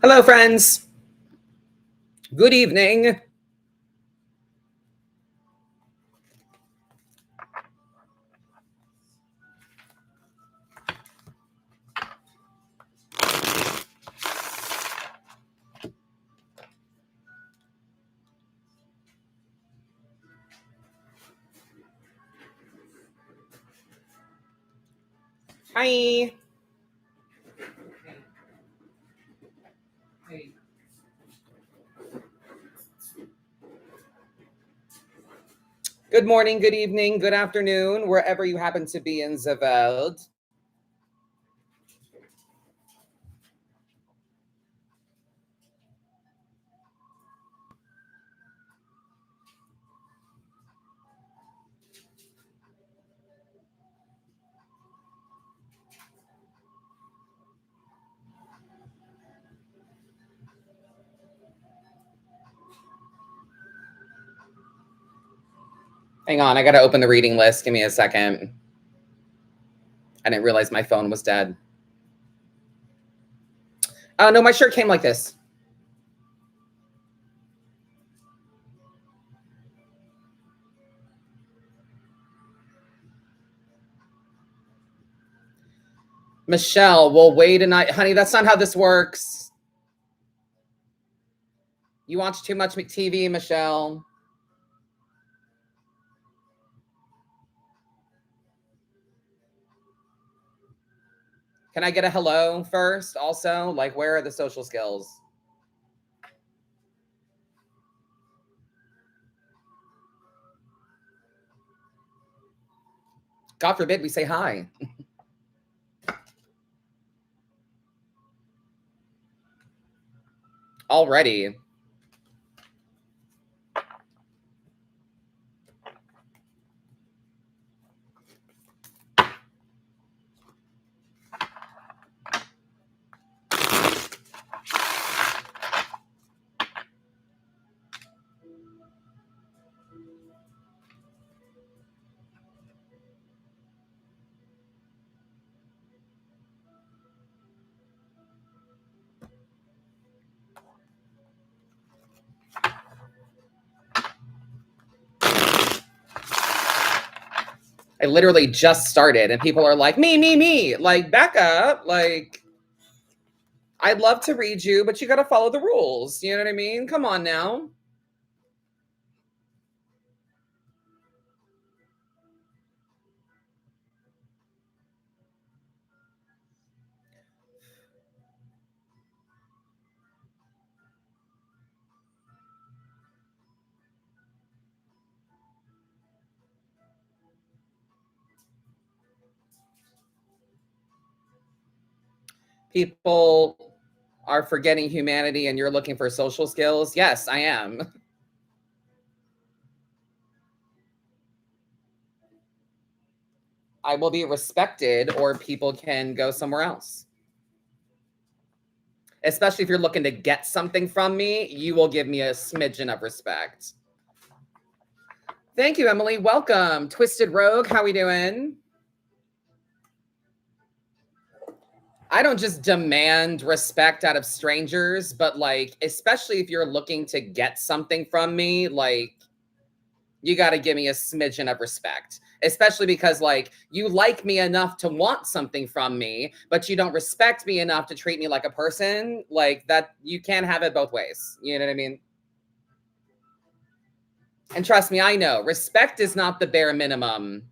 Hello, friends. Good evening. Hi. Good morning, good evening, good afternoon, wherever you happen to be in the world. Hang on, I gotta open the reading list. Give me a second. I didn't realize my phone was dead. Oh, no, my shirt came like this. Michelle, we'll wait a night. Honey, that's not how this works. You watch too much TV, Michelle. Can I get a hello first also? Like, where are the social skills? God forbid we say hi. Already. I literally just started and people are like, me. Like, back up. Like, I'd love to read you, but you got to follow the rules. You know what I mean? Come on now. People are forgetting humanity and you're looking for social skills. Yes, I am. I will be respected or people can go somewhere else. Especially if you're looking to get something from me, you will give me a smidgen of respect. Thank you, Emily. Welcome. Twisted Rogue, how we doing? I don't just demand respect out of strangers, but like, especially if you're looking to get something from me, like, you got to give me a smidgen of respect, especially because like you like me enough to want something from me, but you don't respect me enough to treat me like a person. Like that, you can't have it both ways. You know what I mean? And trust me, I know respect is not the bare minimum.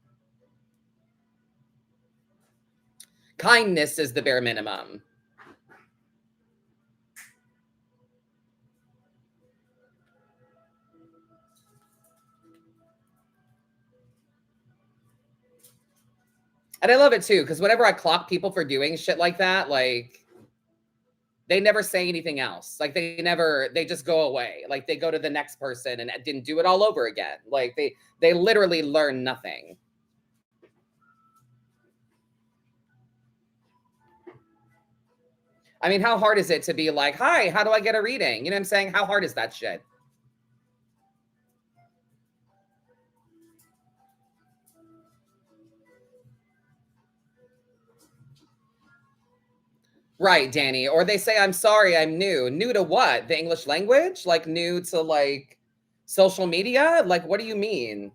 Kindness is the bare minimum. And I love it too, because whenever I clock people for doing shit like that, like they never say anything else. Like they just go away. Like they go to the next person and didn't do it all over again. Like they literally learn nothing. I mean, how hard is it to be like, hi, how do I get a reading? You know what I'm saying? How hard is that shit? Right, Danny. Or they say, I'm sorry, I'm new. New to what? The English language? Like new to like social media? Like, what do you mean?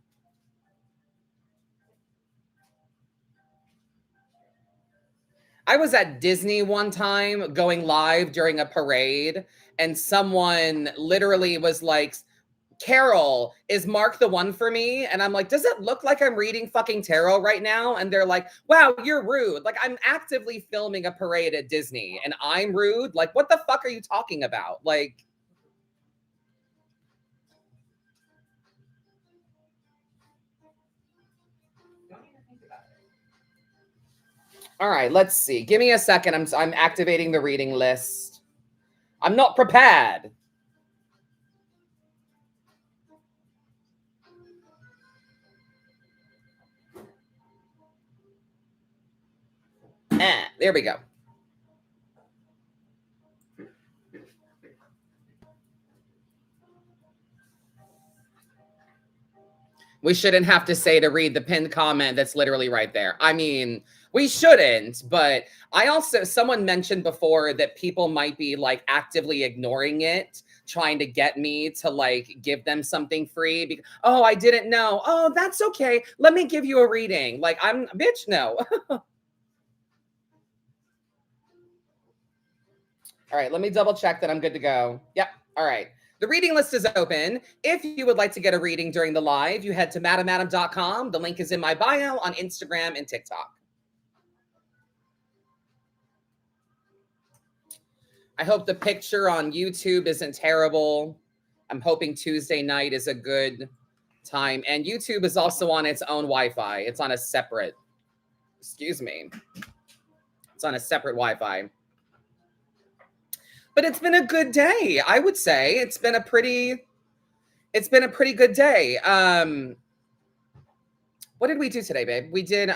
I was at Disney one time going live during a parade, and someone literally was like, Carol, is Mark the one for me? And I'm like, does it look like I'm reading fucking tarot right now? And they're like, wow, you're rude. Like, I'm actively filming a parade at Disney and I'm rude. Like, what the fuck are you talking about? Like, all right, let's see. Give me a second. I'm activating the reading list. I'm not prepared. There we go. We shouldn't have to say to read the pinned comment that's literally right there. I mean, we shouldn't, but I also, someone mentioned before that people might be like actively ignoring it, trying to get me to like give them something free. Because, oh, I didn't know. Oh, that's okay. Let me give you a reading. Like, I'm, bitch, no. All right, let me double check that I'm good to go. Yep. All right. The reading list is open. If you would like to get a reading during the live, you head to madamadam.com. The link is in my bio on Instagram and TikTok. I hope the picture on YouTube isn't terrible. I'm hoping Tuesday night is a good time. And YouTube is also on its own Wi-Fi. It's on a separate, excuse me. It's on a separate Wi-Fi. But it's been a good day, I would say. It's been a pretty good day. What did we do today, babe? We did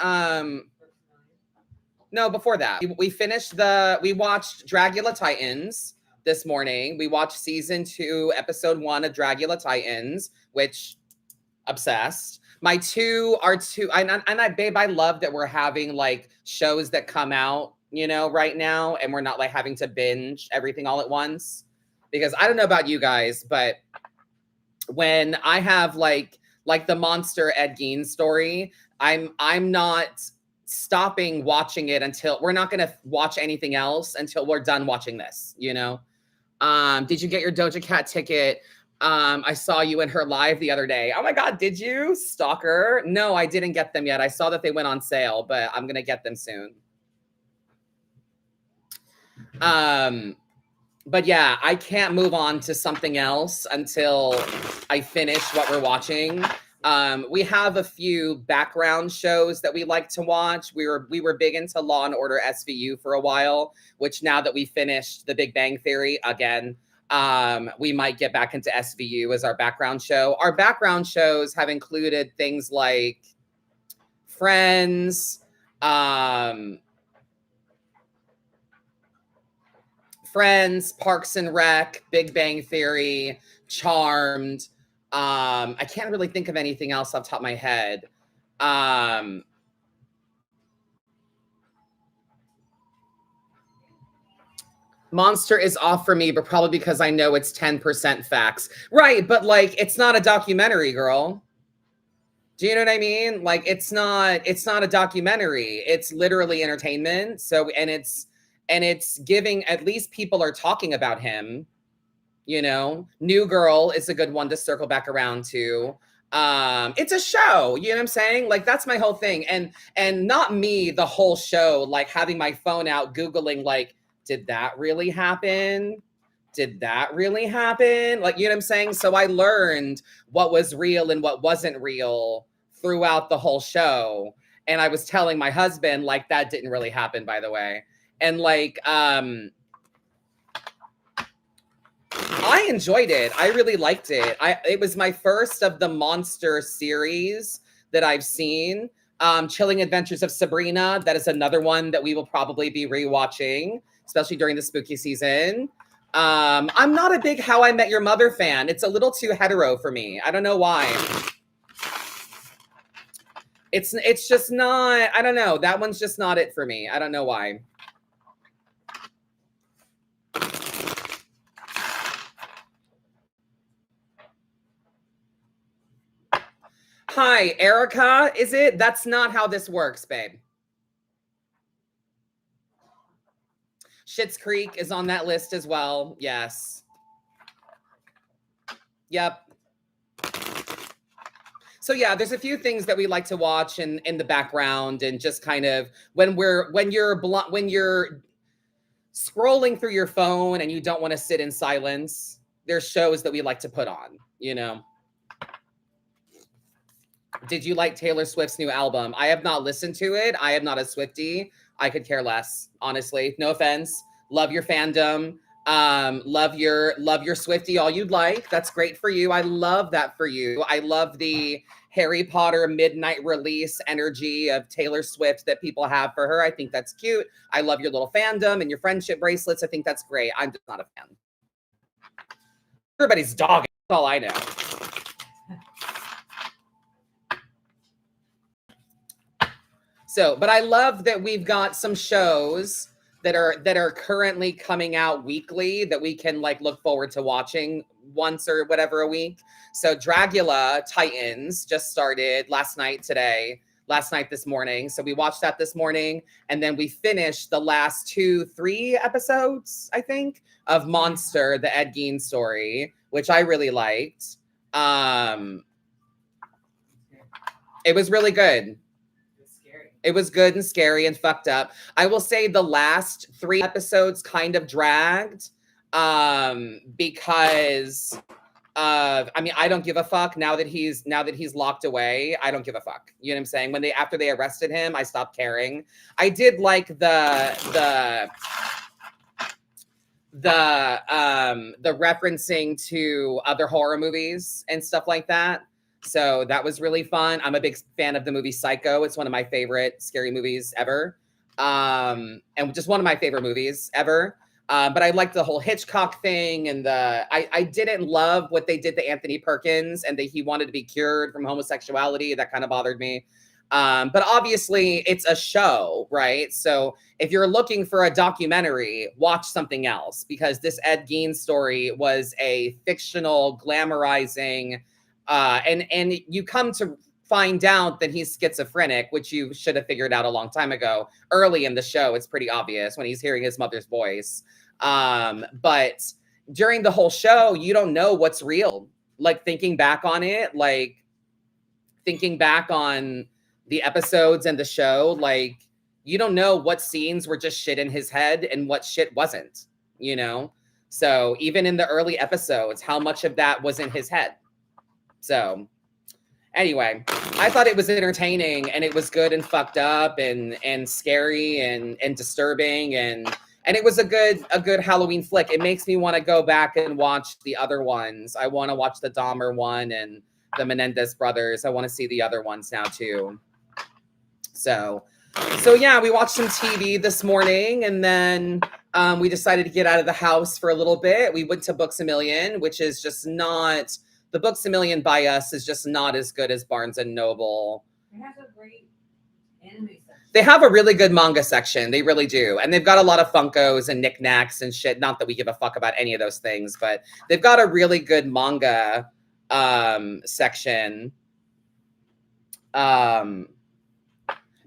no, before that. We watched Dragula Titans this morning. We watched season 2, episode 1 of Dragula Titans, which obsessed. My two are two, and I, babe, I love that we're having like shows that come out, you know, right now, and we're not like having to binge everything all at once. Because I don't know about you guys, but when I have like the monster Ed Gein story, I'm not stopping watching it until we're not going to watch anything else until we're done watching this, you know. Did you get your Doja Cat ticket? I saw you in her live the other day. Oh my god, did you? Stalker. No, I didn't get them yet. I saw that they went on sale, but I'm going to get them soon. But yeah, I can't move on to something else until I finish what we're watching. We have a few background shows that we like to watch. We were big into Law and Order SVU for a while, which now that we finished The Big Bang Theory again, we might get back into SVU as our background show. Our background shows have included things like Friends, Parks and Rec, Big Bang Theory, Charmed. I can't really think of anything else off the top of my head. Monster is off for me, but probably because I know it's 10% facts. Right, but like it's not a documentary, girl. Do you know what I mean? Like it's not a documentary. It's literally entertainment. So and it's giving, at least people are talking about him, you know. New Girl is a good one to circle back around to. It's a show, you know what I'm saying? Like that's my whole thing. And not me the whole show, like having my phone out Googling like, did that really happen? Did that really happen? Like, you know what I'm saying? So I learned what was real and what wasn't real throughout the whole show. And I was telling my husband, like, that didn't really happen, by the way. And like, I enjoyed it. I really liked it. It was my first of the monster series that I've seen. Chilling Adventures of Sabrina. That is another one that we will probably be rewatching, especially during the spooky season. I'm not a big How I Met Your Mother fan. It's a little too hetero for me. I don't know why. It's just not, I don't know. That one's just not it for me. I don't know why. Hi, Erica, is it? That's not how this works, babe. Schitt's Creek is on that list as well. Yes. Yep. So yeah, there's a few things that we like to watch in the background, and just kind of when you're scrolling through your phone and you don't want to sit in silence, there's shows that we like to put on, you know. Did you like Taylor Swift's new album? I have not listened to it. I am not a Swiftie. I could care less, honestly. No offense. Love your fandom. Love your Swiftie all you'd like. That's great for you. I love that for you. I love the Harry Potter midnight release energy of Taylor Swift that people have for her. I think that's cute. I love your little fandom and your friendship bracelets. I think that's great. I'm just not a fan. Everybody's dogging. That's all I know. So, but I love that we've got some shows that are currently coming out weekly that we can like look forward to watching once or whatever a week. So Dragula Titans just started last night this morning. So we watched that this morning, and then we finished the last 3 episodes, I think, of Monster, the Ed Gein story, which I really liked. It was really good. It was good and scary and fucked up. I will say the last 3 episodes kind of dragged because I mean, I don't give a fuck now that he's locked away. I don't give a fuck. You know what I'm saying? After they arrested him, I stopped caring. I did like the referencing to other horror movies and stuff like that. So that was really fun. I'm a big fan of the movie Psycho. It's one of my favorite scary movies ever. And just one of my favorite movies ever. But I liked the whole Hitchcock thing, and I didn't love what they did to Anthony Perkins, and that he wanted to be cured from homosexuality. That kind of bothered me. But obviously it's a show, right? So if you're looking for a documentary, watch something else, because this Ed Gein story was a fictional glamorizing, and you come to find out that he's schizophrenic, which you should have figured out a long time ago. Early in the show, it's pretty obvious when he's hearing his mother's voice. But during the whole show, you don't know what's real. Like thinking back on the episodes and the show, like you don't know what scenes were just shit in his head and what shit wasn't, you know? So even in the early episodes, how much of that was in his head? So anyway, I thought it was entertaining, and it was good and fucked up and scary and disturbing, and it was a good Halloween flick. It makes me want to go back and watch the other ones. I want to watch the Dahmer one and the Menendez brothers. I want to see the other ones now too. So yeah, we watched some TV this morning, and then we decided to get out of the house for a little bit. We went to Books A Million, which is just not, the Books A Million by us is just not as good as Barnes and Noble. It has a great anime section. They have a really good manga section. They really do. And they've got a lot of Funkos and knickknacks and shit. Not that we give a fuck about any of those things, but they've got a really good manga section.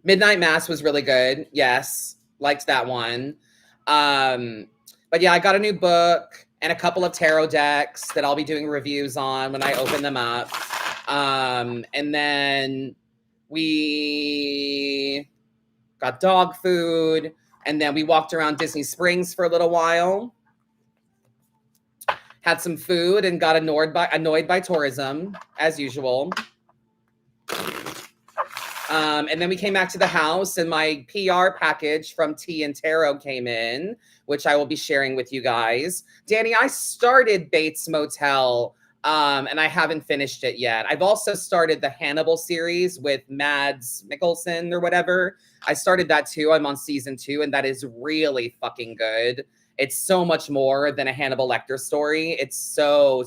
Midnight Mass was really good. Yes, liked that one. But yeah, I got a new book and a couple of tarot decks that I'll be doing reviews on when I open them up. And then we got dog food, and then we walked around Disney Springs for a little while. Had some food and got annoyed by tourism, as usual. And then we came back to the house, and my PR package from Tea and Tarot came in, which I will be sharing with you guys. Danny, I started Bates Motel, and I haven't finished it yet. I've also started the Hannibal series with Mads Mikkelsen or whatever. I started that too. I'm on season 2, and that is really fucking good. It's so much more than a Hannibal Lecter story. It's so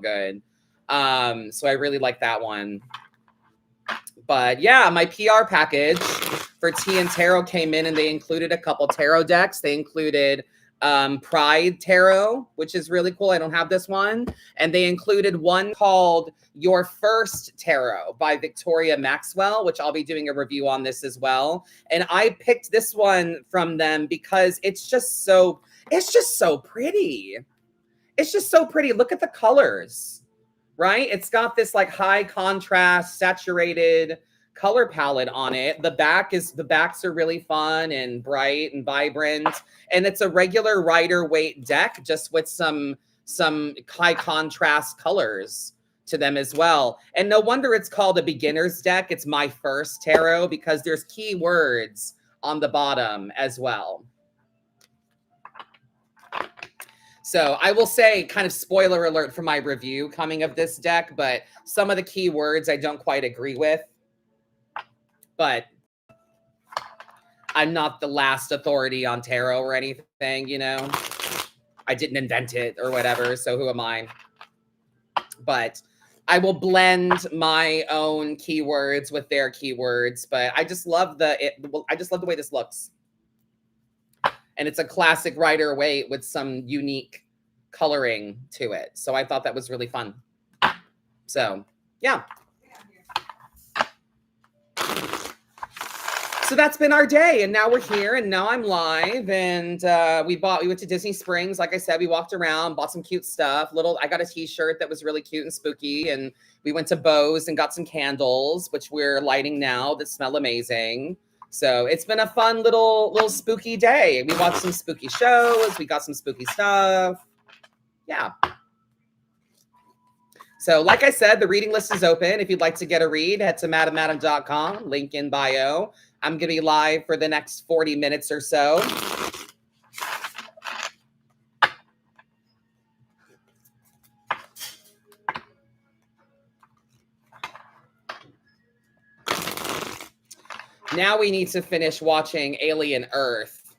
good. So I really like that one. But yeah, my PR package for Tea and Tarot came in, and they included a couple tarot decks. They included Pride Tarot, which is really cool. I don't have this one. And they included one called Your First Tarot by Victoria Maxwell, which I'll be doing a review on this as well. And I picked this one from them because it's just so pretty. It's just so pretty. Look at the colors, right? It's got this like high contrast, saturated color palette on it. The backs are really fun and bright and vibrant. And it's a regular Rider-Waite deck, just with some high contrast colors to them as well. And no wonder it's called a beginner's deck. It's my first tarot because there's keywords on the bottom as well. So I will say, kind of spoiler alert for my review coming of this deck, but some of the keywords I don't quite agree with. But I'm not the last authority on tarot or anything, you know. I didn't invent it or whatever, so who am I? But I will blend my own keywords with their keywords. But I just love I just love the way this looks. And it's a classic Rider-Waite with some unique coloring to it. So I thought that was really fun. So, yeah. So that's been our day. And now we're here and now I'm live. And we went to Disney Springs. Like I said, we walked around, bought some cute stuff. I got a t-shirt that was really cute and spooky. And we went to Bose and got some candles, which we're lighting now that smell amazing. So it's been a fun little spooky day. We watched some spooky shows. We got some spooky stuff. Yeah. So like I said, the reading list is open. If you'd like to get a read, head to madamadam.com, link in bio. I'm going to be live for the next 40 minutes or so. Now we need to finish watching Alien Earth.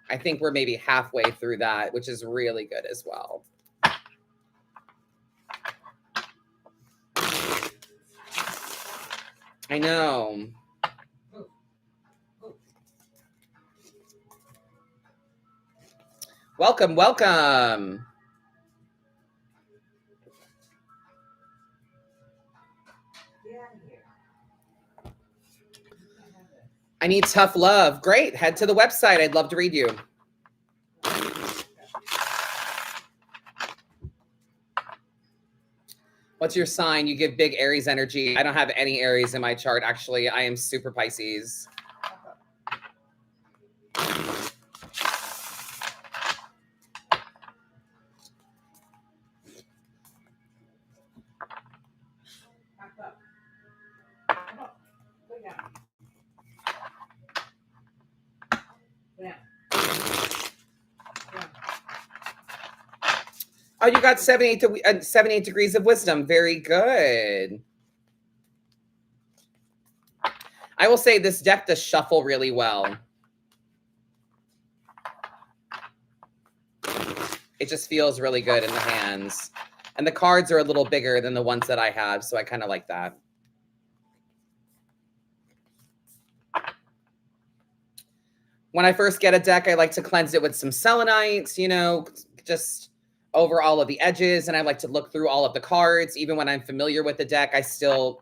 I think we're maybe halfway through that, which is really good as well. I know. Welcome, welcome. I need tough love. Great. Head to the website. I'd love to read you. What's your sign? You give big Aries energy. I don't have any Aries in my chart, actually. I am super Pisces. Oh, you got 78 degrees of wisdom. Very good. I will say this deck does shuffle really well. It just feels really good in the hands. And the cards are a little bigger than the ones that I have, so I kind of like that. When I first get a deck, I like to cleanse it with some selenites, you know, just over all of the edges, and I like to look through all of the cards. Even when I'm familiar with the deck, it's still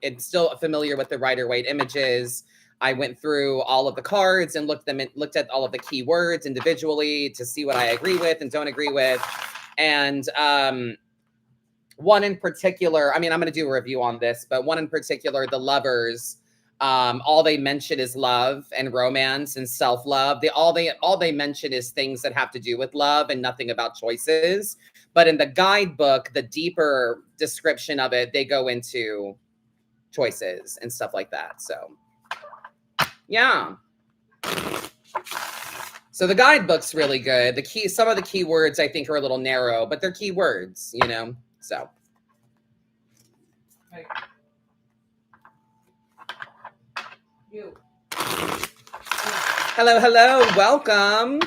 familiar with the Rider-Waite images. I went through all of the cards and looked at all of the keywords individually to see what I agree with and don't agree with. And one in particular, I mean, I'm going to do a review on this, but one in particular, the Lovers, all they mention is love and romance and self-love. All they mention is things that have to do with love and nothing about choices. But in the guidebook, the deeper description of it, they go into choices and stuff like that. So, yeah. So the guidebook's really good. Some of the keywords I think are a little narrow, but they're keywords, you know. So. Right. You. Hello, hello, welcome.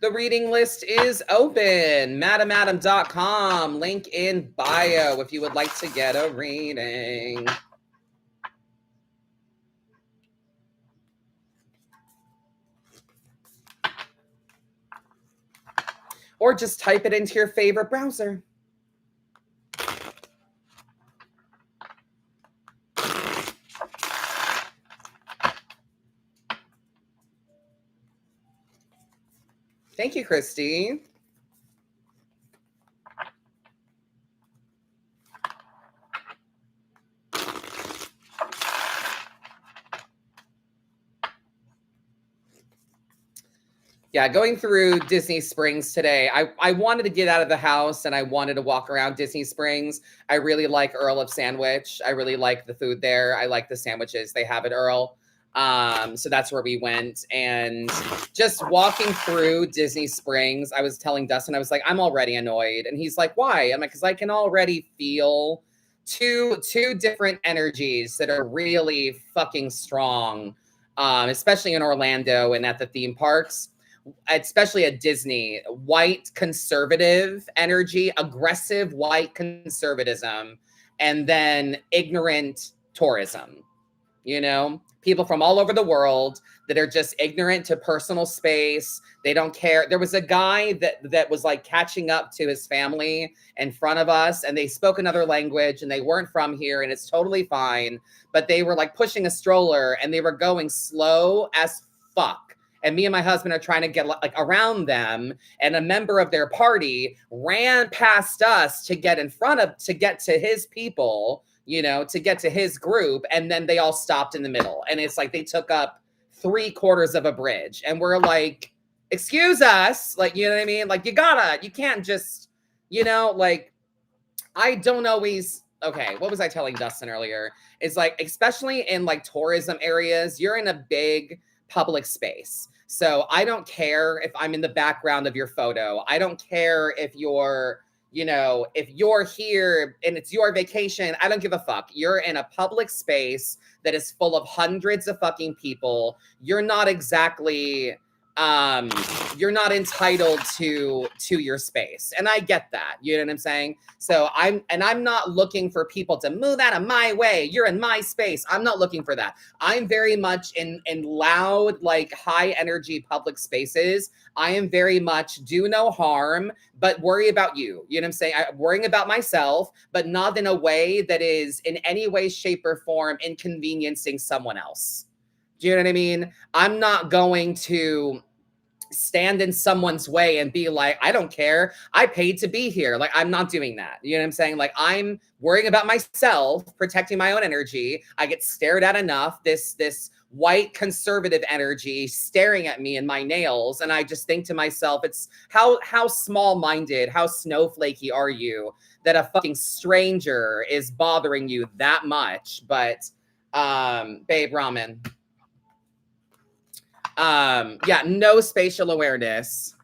The reading list is open. madamadam.com, link in bio if you would like to get a reading. or just type it into your favorite browser. Thank you, Christy. Yeah, going through Disney Springs today, I wanted to get out of the house and I wanted to walk around Disney Springs. I really like Earl of Sandwich. I really like the food there. I like the sandwiches they have at Earl. So that's where we went. And just walking through Disney Springs, I was telling Dustin, I was like, I'm already annoyed. And he's like, why? I'm like, because I can already feel two different energies that are really fucking strong, especially in Orlando and at the theme parks, especially at Disney. White conservative energy, aggressive white conservatism, and then ignorant tourism. You know, people from all over the world that are just ignorant to personal space. They don't care. There was a guy that was like catching up to his family in front of us, and they spoke another language and they weren't from here, and it's totally fine. But they were like pushing a stroller and they were going slow as fuck. And me and my husband are trying to get like around them, and a member of their party ran past us to get in front of, to get to his people, you know, to get to his group. And then they all stopped in the middle. And it's like they took up 3/4 of a bridge. And we're like, excuse us. Like, you know what I mean? Like, you can't just, you know, like, I don't always, okay, what was I telling Dustin earlier? It's like, especially in like tourism areas, you're in a big public space. So I don't care if I'm in the background of your photo. I don't care if you're, you know, if you're here and it's your vacation. I don't give a fuck. You're in a public space that is full of hundreds of fucking people. You're not exactly, you're not entitled to your space. And I get that. You know what I'm saying? So I'm not looking for people to move out of my way. You're in my space. I'm not looking for that. I'm very much in loud, like high energy public spaces. I am very much do no harm, but worry about you. You know what I'm saying? I'm worrying about myself, but not in a way that is in any way, shape, or form inconveniencing someone else. Do you know what I mean? I'm not going to stand in someone's way and be like, I don't care. I paid to be here. Like, I'm not doing that. You know what I'm saying? Like, I'm worrying about myself, protecting my own energy. I get stared at enough. This white conservative energy staring at me and my nails. And I just think to myself, it's how small-minded, how snowflakey are you that a fucking stranger is bothering you that much? But, babe, ramen. Yeah, no spatial awareness.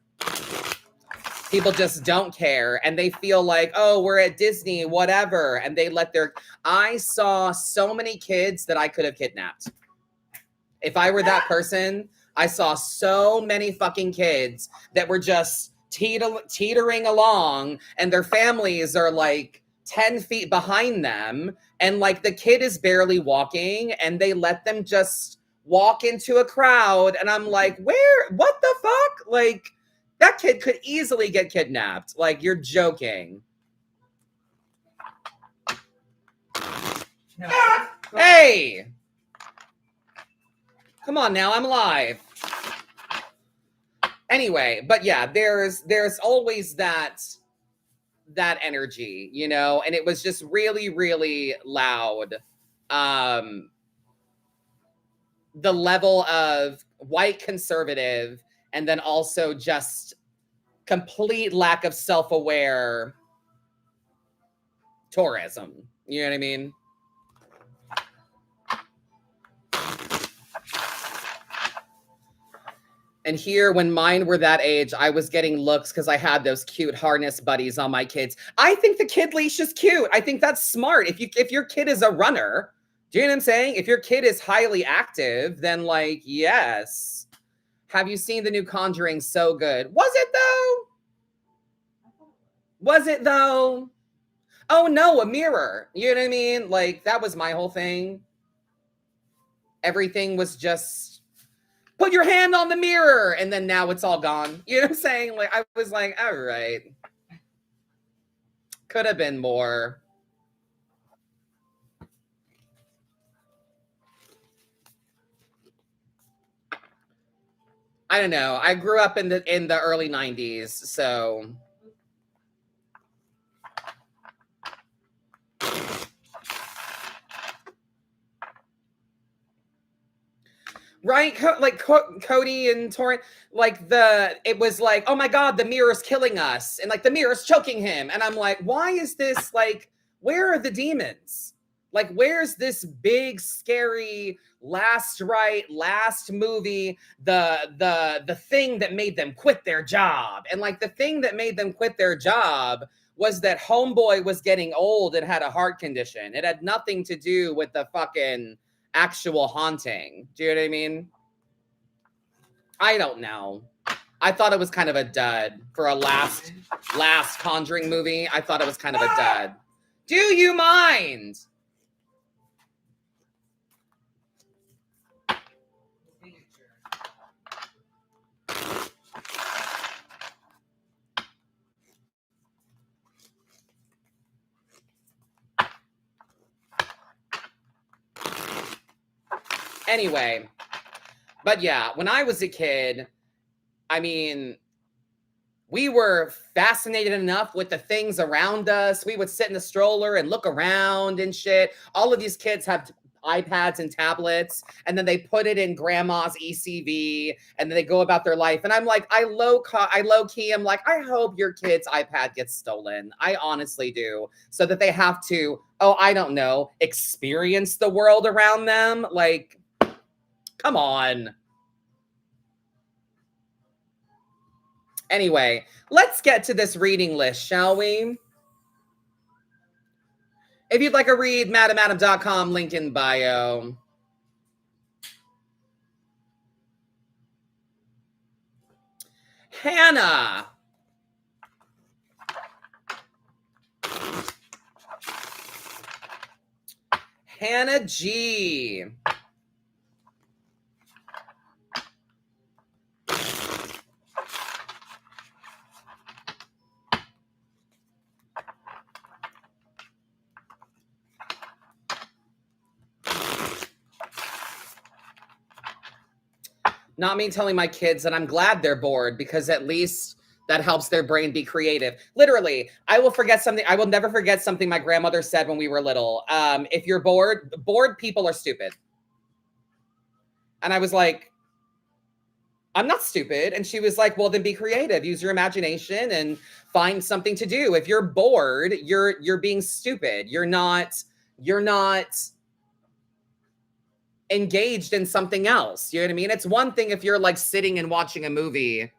People just don't care, and they feel like, oh, we're at Disney, whatever, and they let their, I saw so many kids that I could have kidnapped. If I were that person, I saw so many fucking kids that were just teetering along, and their families are like 10 feet behind them, and like the kid is barely walking, and they let them just walk into a crowd. And I'm like, what the fuck? Like, that kid could easily get kidnapped. Like, you're joking. No. Hey, come on now, I'm live. Anyway, but yeah, there's always that energy, you know, and it was just really, really loud. The level of white conservative, and then also just complete lack of self-aware tourism. You know what I mean? And here, when mine were that age, I was getting looks because I had those cute harness buddies on my kids. I think the kid leash is cute. I think that's smart. If your kid is a runner, do you know what I'm saying? If your kid is highly active, then like, yes. Have you seen the new Conjuring? So good. Was it though? Was it though? Oh no, a mirror. You know what I mean? Like, that was my whole thing. Everything was just, put your hand on the mirror. And then now it's all gone. You know what I'm saying? Like, I was like, all right. Could have been more. I don't know. I grew up in the early 90s, so right, like Cody and Torrent, like it was like, oh my God, the mirror's killing us, and like the mirror's choking him, and I'm like, why is this like? Where are the demons? Like, where's this big scary last movie, the thing that made them quit their job? And like the thing that made them quit their job was that homeboy was getting old and had a heart condition. It had nothing to do with the fucking actual haunting. Do you know what I mean? I don't know. I thought it was kind of a dud for a last Conjuring movie. I thought it was kind of a dud. Do you mind? Anyway, but yeah, when I was a kid, I mean, we were fascinated enough with the things around us. We would sit in the stroller and look around and shit. All of these kids have iPads and tablets, and then they put it in grandma's ECV, and then they go about their life. And I'm like, I low key, I'm like, I hope your kid's iPad gets stolen. I honestly do, so that they have to, I don't know, experience the world around them. Like, come on. Anyway, let's get to this reading list, shall we? If you'd like a read, madamadam.com, link in bio. Hannah. Hannah G. Not me telling my kids that I'm glad they're bored, because at least that helps their brain be creative. Literally, I will never forget something my grandmother said when we were little. If you're bored people are stupid. And I was like, I'm not stupid. And she was like, well, then be creative. Use your imagination and find something to do. If you're bored, you're being stupid. You're not engaged in something else. You know what I mean? It's one thing if you're like sitting and watching a movie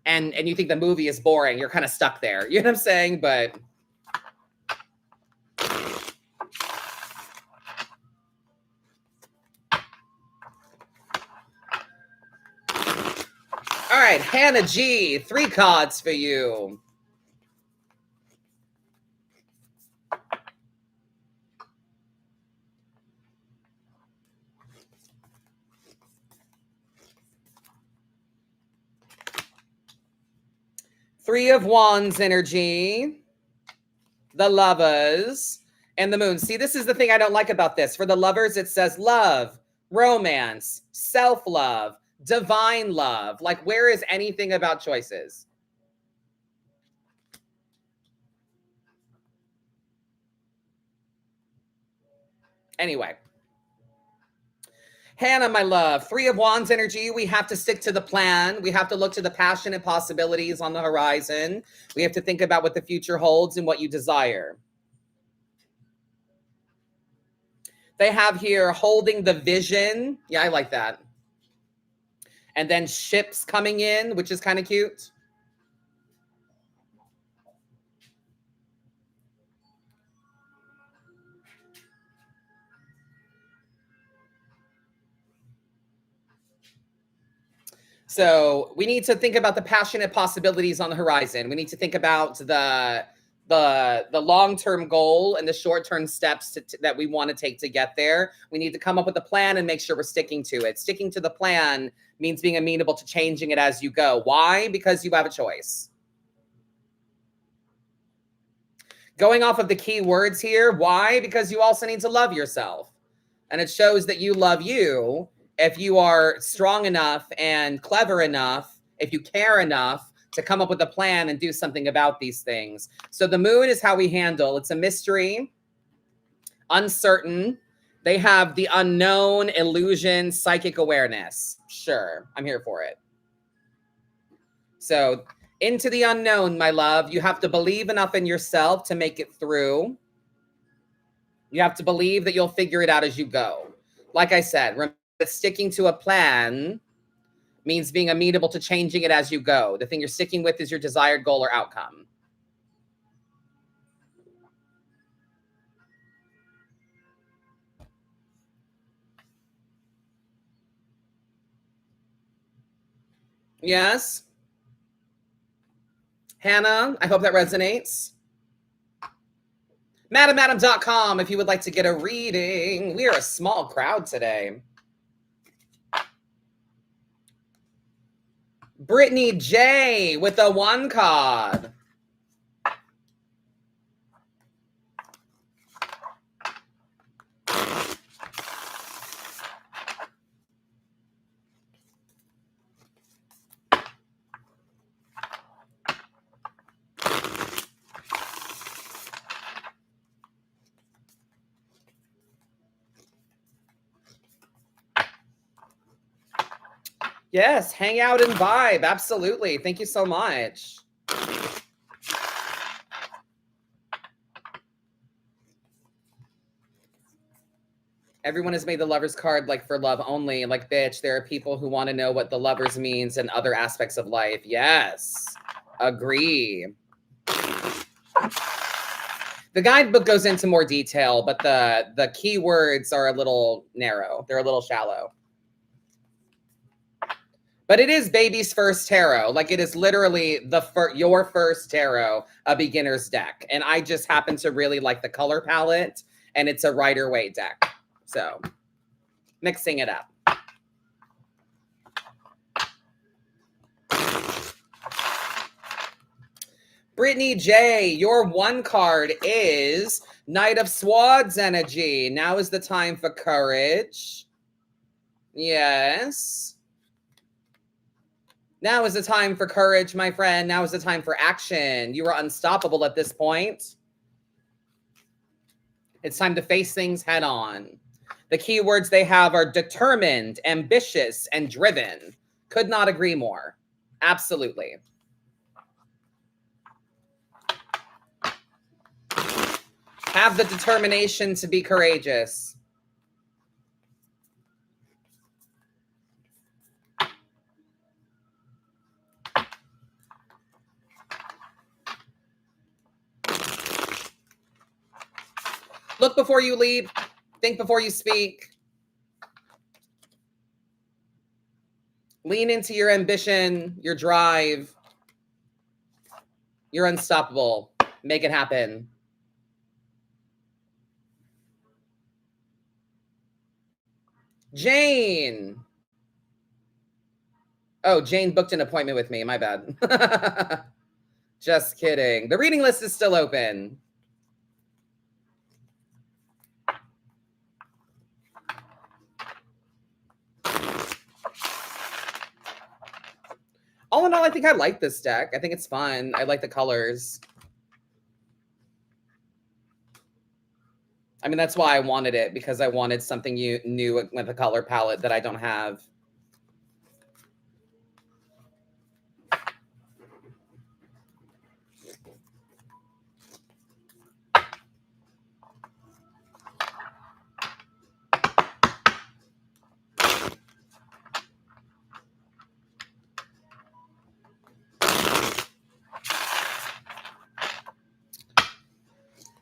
and you think the movie is boring, you're kind of stuck there. You know what I'm saying? But all right, Hannah G, 3 cards for you. Three of Wands energy, the Lovers, and the Moon. See, this is the thing I don't like about this. For the Lovers, it says love, romance, self-love, divine love. Like, where is anything about choices? Anyway. Hannah, my love, 3 of Wands energy. We have to stick to the plan. We have to look to the passion and possibilities on the horizon. We have to think about what the future holds and what you desire. They have here holding the vision. Yeah, I like that. And then ships coming in, which is kind of cute. So we need to think about the passionate possibilities on the horizon. We need to think about the long-term goal and the short-term steps that we want to take to get there. We need to come up with a plan and make sure we're sticking to it. Sticking to the plan means being amenable to changing it as you go. Why? Because you have a choice. Going off of the key words here, why? Because you also need to love yourself. And it shows that you love you if you are strong enough and clever enough, if you care enough to come up with a plan and do something about these things. So the moon is how we handle. It's a mystery, uncertain. They have the unknown, illusion, psychic awareness. Sure, I'm here for it. So into the unknown, my love, you have to believe enough in yourself to make it through. You have to believe that you'll figure it out as you go. Like I said, remember that sticking to a plan means being amenable to changing it as you go. The thing you're sticking with is your desired goal or outcome. Yes? Hannah, I hope that resonates. MadamAdam.com if you would like to get a reading. We are a small crowd today. Brittany J with a 1 card. Yes, hang out and vibe. Absolutely. Thank you so much. Everyone has made the lover's card like for love only. Like, bitch, there are people who want to know what the lovers means and other aspects of life. Yes, agree. The guidebook goes into more detail, but the key words are a little narrow. They're a little shallow. But it is baby's first tarot. Like, it is literally your first tarot, a beginner's deck. And I just happen to really like the color palette, and it's a Rider-Waite deck. So, mixing it up. Brittany J, your 1 card is Knight of Swords energy. Now is the time for courage. Yes. Now is the time for courage, my friend. Now is the time for action. You are unstoppable at this point. It's time to face things head on. The key words they have are determined, ambitious, and driven. Could not agree more. Absolutely. Have the determination to be courageous. Look before you leap. Think before you speak. Lean into your ambition, your drive. You're unstoppable. Make it happen. Jane. Oh, Jane booked an appointment with me. My bad. Just kidding. The reading list is still open. All in all, I think I like this deck. I think it's fun. I like the colors. I mean, that's why I wanted it, because I wanted something new with a color palette that I don't have.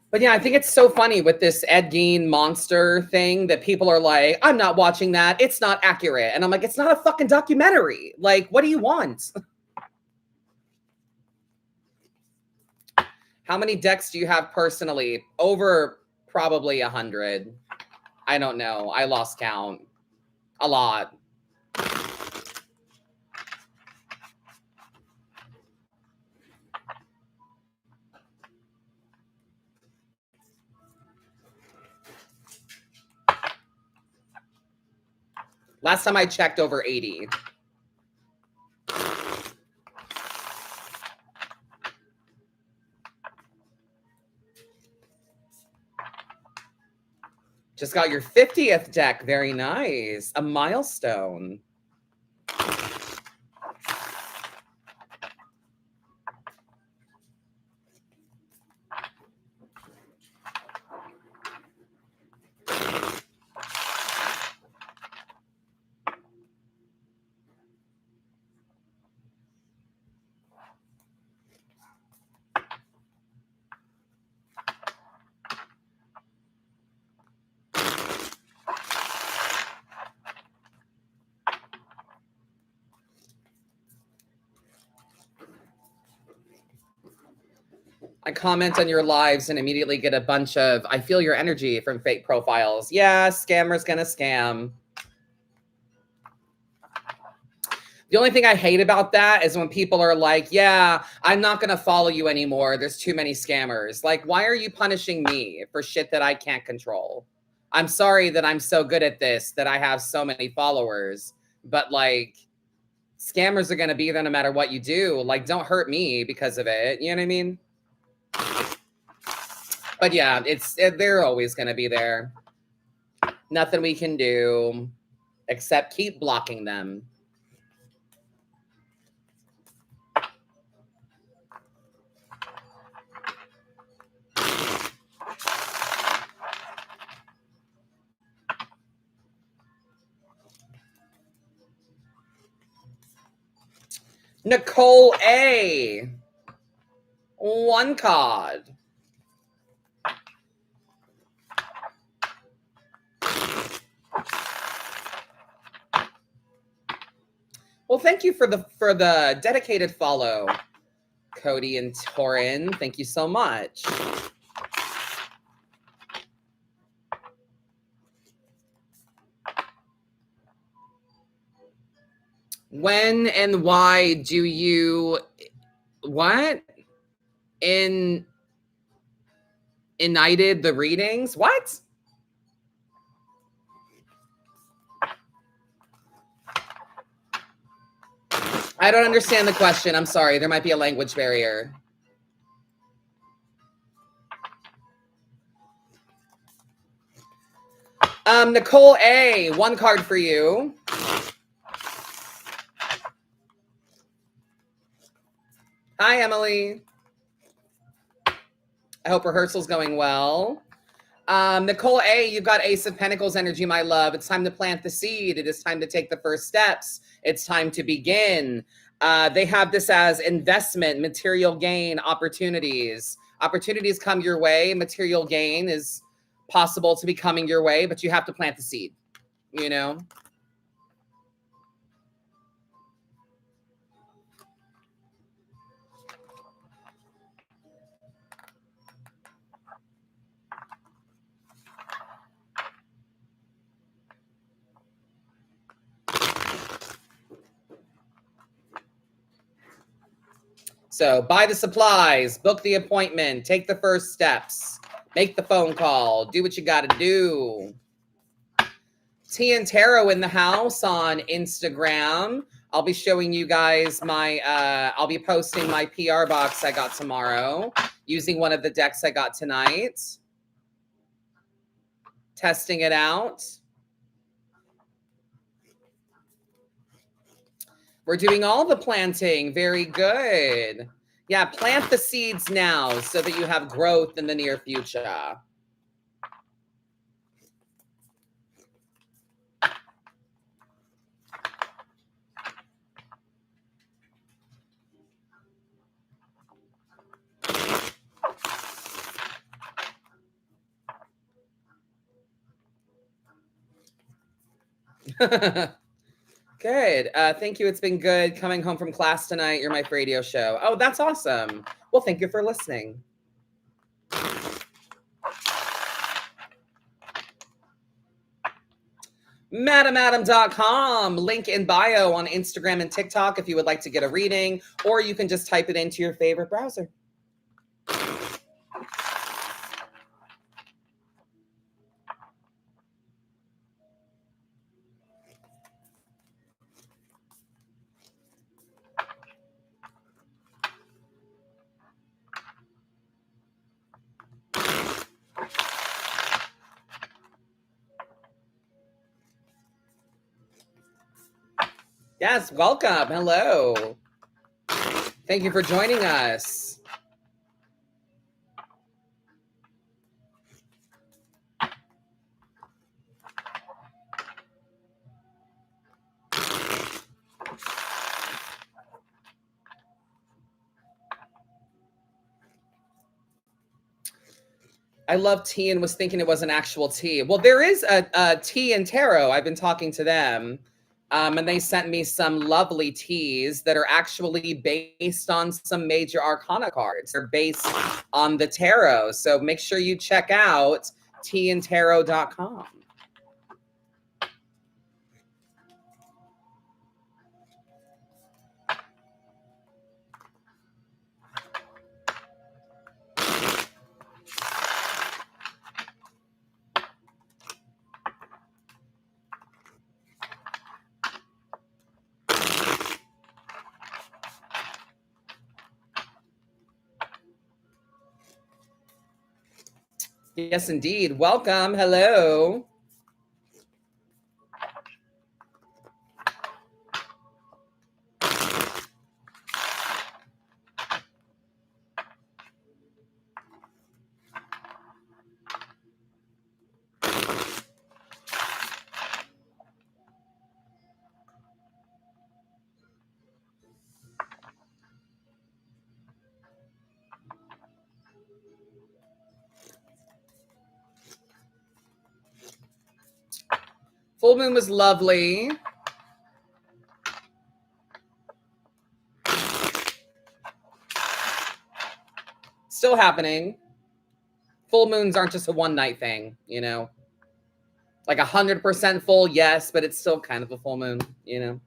But yeah, I think it's so funny with this Ed Gein monster thing that people are like, I'm not watching that. It's not accurate. And I'm like, it's not a fucking documentary. Like, what do you want? How many decks do you have personally? Over probably 100. I don't know. I lost count. A lot. Last time I checked, over 80. Just got your 50th deck. Very nice. A milestone. I comment on your lives and immediately get a bunch of, I feel your energy from fake profiles. Yeah, scammer's gonna scam. The only thing I hate about that is when people are like, yeah, I'm not gonna follow you anymore. There's too many scammers. Like, why are you punishing me for shit that I can't control? I'm sorry that I'm so good at this, that I have so many followers, but like, scammers are gonna be there no matter what you do. Like, don't hurt me because of it. You know what I mean? But yeah, they're always going to be there. Nothing we can do except keep blocking them. Nicole A. 1 card. Well, thank you for the dedicated follow, Cody and Torin. Thank you so much. When and why do you what? Ignited the readings? What? I don't understand the question. I'm sorry. There might be a language barrier. Nicole A, 1 card for you. Hi, Emily. I hope rehearsal's going well. Nicole A, you've got Ace of Pentacles energy, my love. It's time to plant the seed. It is time to take the first steps. It's time to begin. They have this as investment, material gain, opportunities. Opportunities come your way. Material gain is possible to be coming your way, but you have to plant the seed, you know? So buy the supplies, book the appointment, take the first steps, make the phone call, do what you got to do. T and Tarot in the house on Instagram. I'll be showing you guys my, I'll be posting my PR box I got tomorrow using one of the decks I got tonight. Testing it out. We're doing all the planting. Very good. Yeah, plant the seeds now so that you have growth in the near future. Good. Thank you. It's been good coming home from class tonight. You're my radio show. Oh, that's awesome. Well, thank you for listening. MadamAdam.com, link in bio on Instagram and TikTok if you would like to get a reading, or you can just type it into your favorite browser. Yes, welcome. Hello. Thank you for joining us. I love tea and was thinking it was an actual tea. Well, there is a tea and tarot. I've been talking to them. And they sent me some lovely teas that are actually based on some major arcana cards. They're based on the tarot. So make sure you check out teaandtarot.com. Yes, indeed. Welcome. Hello. Full moon was lovely. Still happening. Full moons aren't just a one night thing, you know? Like 100% full, yes, but it's still kind of a full moon, you know?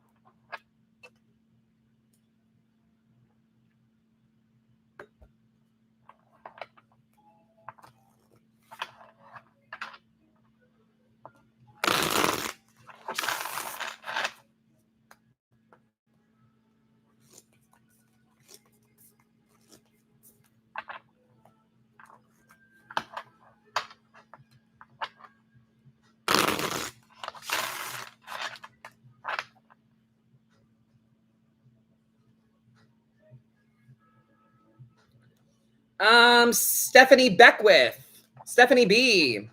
Stephanie Beckwith. Stephanie B.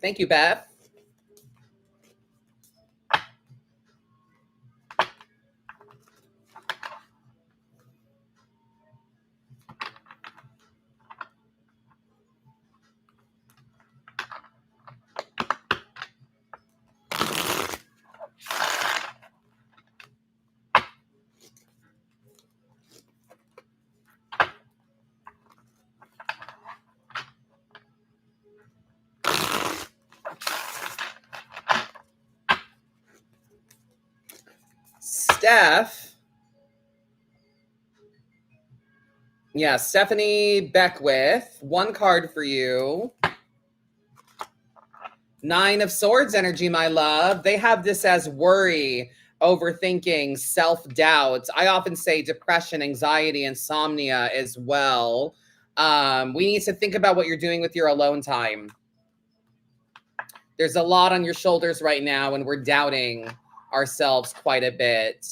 Thank you, Beth. Steph. Yeah, Stephanie Beckwith. One card for you. 9 of Swords energy, my love. They have this as worry, overthinking, self-doubt. I often say depression, anxiety, insomnia as well. We need to think about what you're doing with your alone time. There's a lot on your shoulders right now, and we're doubting ourselves quite a bit.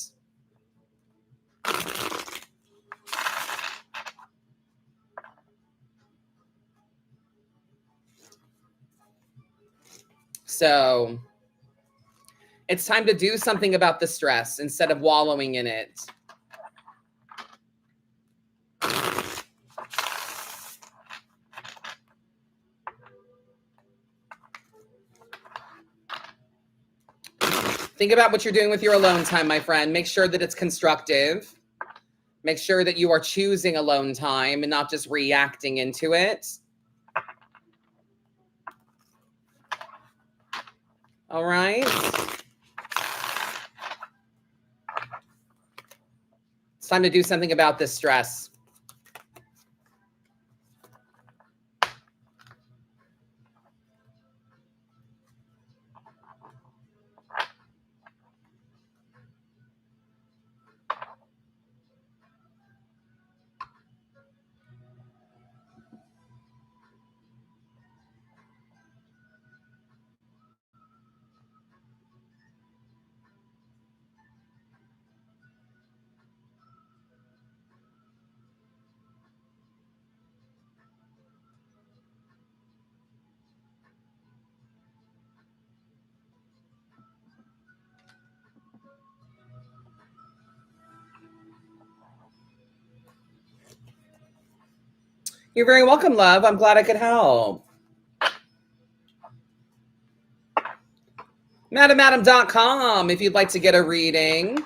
So it's time to do something about the stress instead of wallowing in it. Think about what you're doing with your alone time, my friend. Make sure that it's constructive. Make sure that you are choosing alone time and not just reacting into it. All right. It's time to do something about this stress. You're very welcome, love. I'm glad I could help. MadamAdam.com if you'd like to get a reading.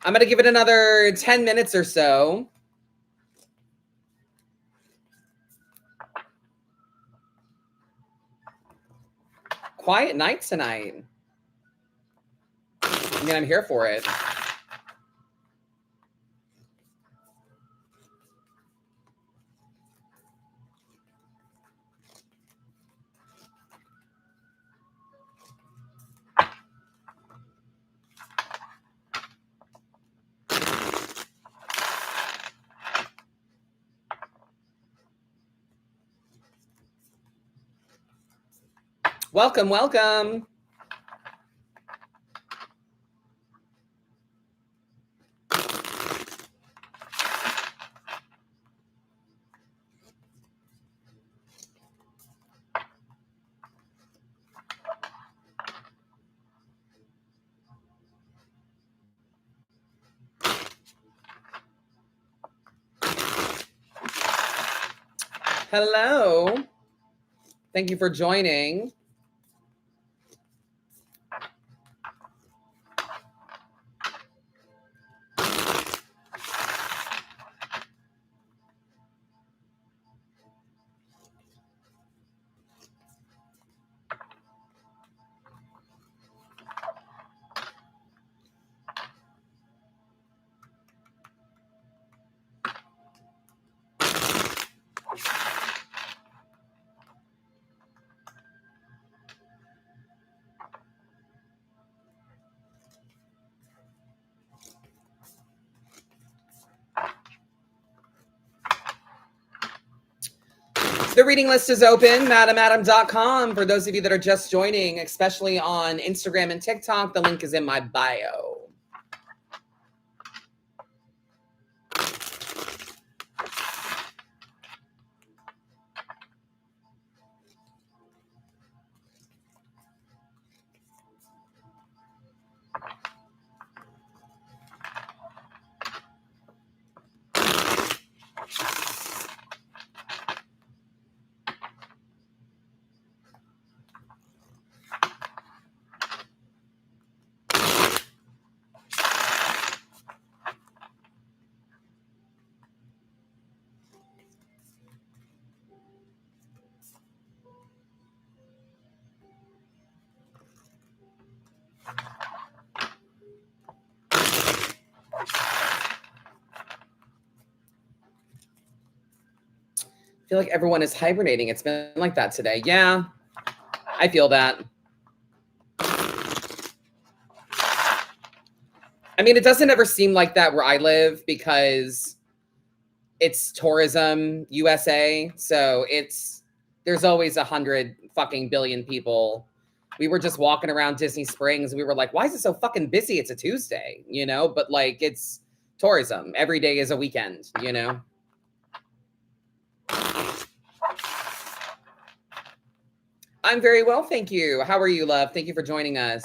I'm going to give it another 10 minutes or so. Quiet night tonight. I mean, I'm here for it. Welcome, welcome. Hello. Thank you for joining. The reading list is open, MadamAdam.com. For those of you that are just joining, especially on Instagram and TikTok, the link is in my bio. feel like everyone is hibernating. It's been like that today. Yeah, I feel that. I mean, it doesn't ever seem like that where I live because it's tourism USA. So there's always 100 fucking billion people. We were just walking around Disney Springs. We were like, why is it so fucking busy? It's a Tuesday, you know? But like, it's tourism. Every day is a weekend, you know? I'm very well, thank you. How are you, love? Thank you for joining us.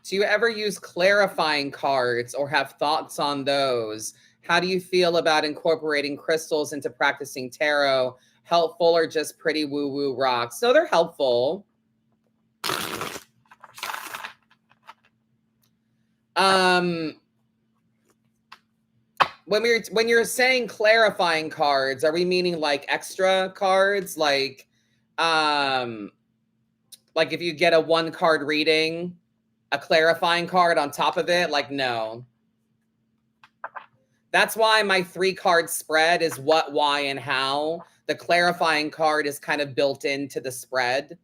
Do you ever use clarifying cards or have thoughts on those? How do you feel about incorporating crystals into practicing tarot? Helpful or just pretty woo-woo rocks? No, they're helpful. When you're saying clarifying cards, are we meaning like extra cards? Like if you get a 1-card reading, a clarifying card on top of it? Like, no. That's why my 3-card spread is what, why, and how. The clarifying card is kind of built into the spread.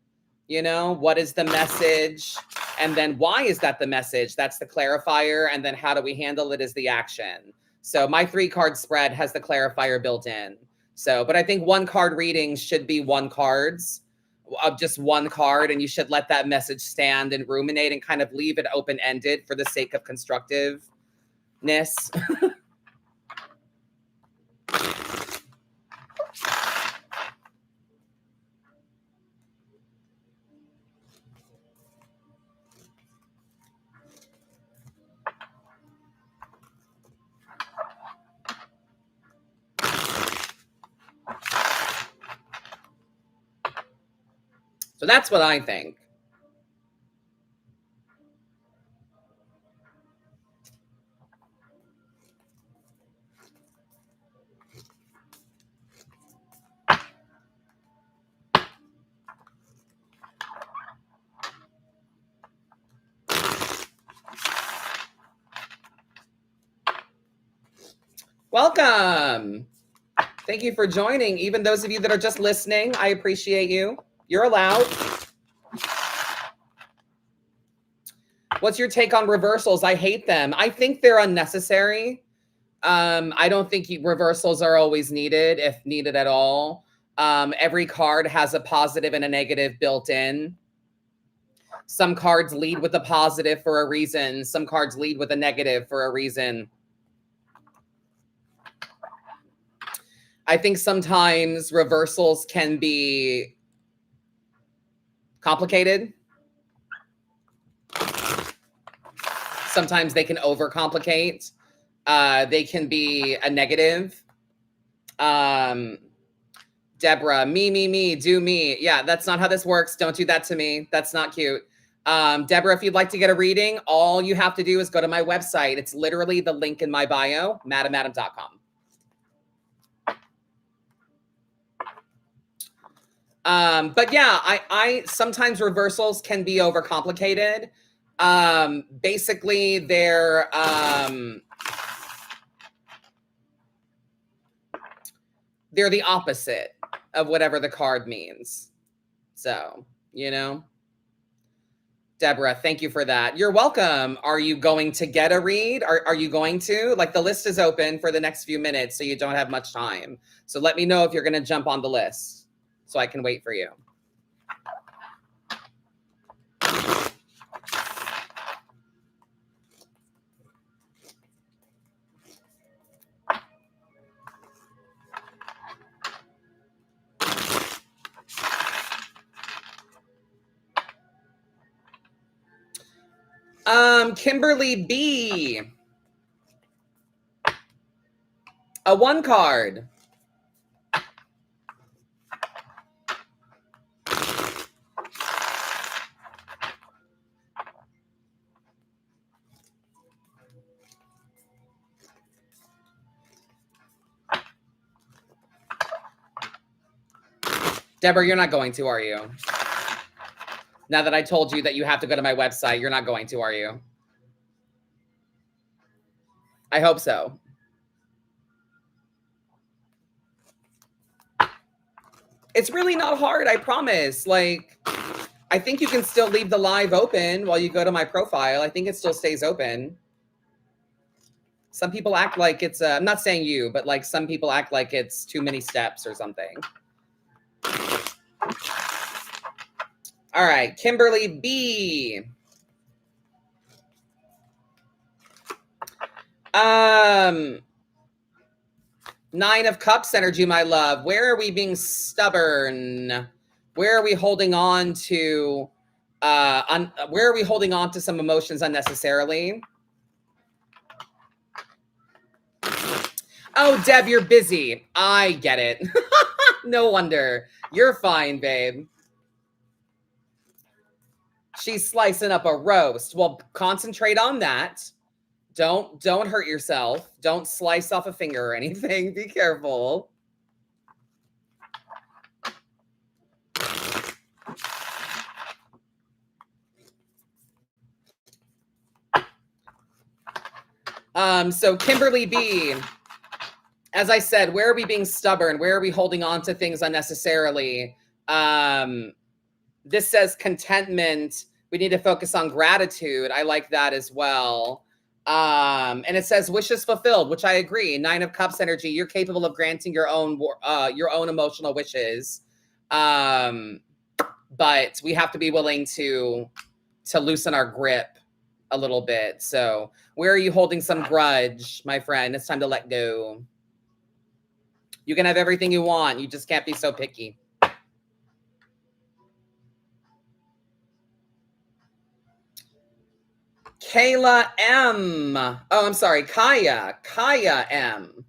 You know, what is the message? And then why is that the message? That's the clarifier. And then how do we handle it is the action. So my 3-card spread has the clarifier built in. So, but I think 1-card readings should be 1 cards of just 1 card. And you should let that message stand and ruminate and kind of leave it open-ended for the sake of constructiveness. So that's what I think. Welcome. Thank you for joining. Even those of you that are just listening, I appreciate you. You're allowed. What's your take on reversals? I hate them. I think they're unnecessary. I don't think reversals are always needed, if needed at all. Every card has a positive and a negative built in. Some cards lead with a positive for a reason. Some cards lead with a negative for a reason. I think sometimes reversals can be complicated. Sometimes they can overcomplicate. They can be a negative. Deborah, me, do me. Yeah, that's not how this works. Don't do that to me. That's not cute. Deborah, if you'd like to get a reading, all you have to do is go to my website. It's literally the link in my bio, madamadam.com. But yeah, I sometimes reversals can be overcomplicated. Basically they're the opposite of whatever the card means. So, you know, Deborah, thank you for that. You're welcome. Are you going to get a read? Are you going to? Like, the list is open for the next few minutes, so you don't have much time. So let me know if you're going to jump on the list so I can wait for you. Kimberly B. A 1 card. Deborah, you're not going to, are you? Now that I told you that you have to go to my website, you're not going to, are you? I hope so. It's really not hard, I promise. Like, I think you can still leave the live open while you go to my profile. I think it still stays open. Some people act like it's, I'm not saying you, but like some people act like it's too many steps or something. All right, Kimberly B. Nine of Cups energy, my love. Where are we being stubborn? Where are we holding on to, where are we holding on to some emotions unnecessarily? Oh, Deb, you're busy. I get it. No wonder. You're fine, babe. She's slicing up a roast. Well, concentrate on that. Don't hurt yourself. Don't slice off a finger or anything. Be careful. So Kimberly B, as I said, where are we being stubborn? Where are we holding on to things unnecessarily? This says contentment. We need to focus on gratitude. I like that as well. And it says wishes fulfilled, which I agree. Nine of Cups energy. You're capable of granting your own emotional wishes. But we have to be willing to loosen our grip a little bit. So where are you holding some grudge, my friend? It's time to let go. You can have everything you want. You just can't be so picky. Kayla M. Oh, I'm sorry. Kaya M.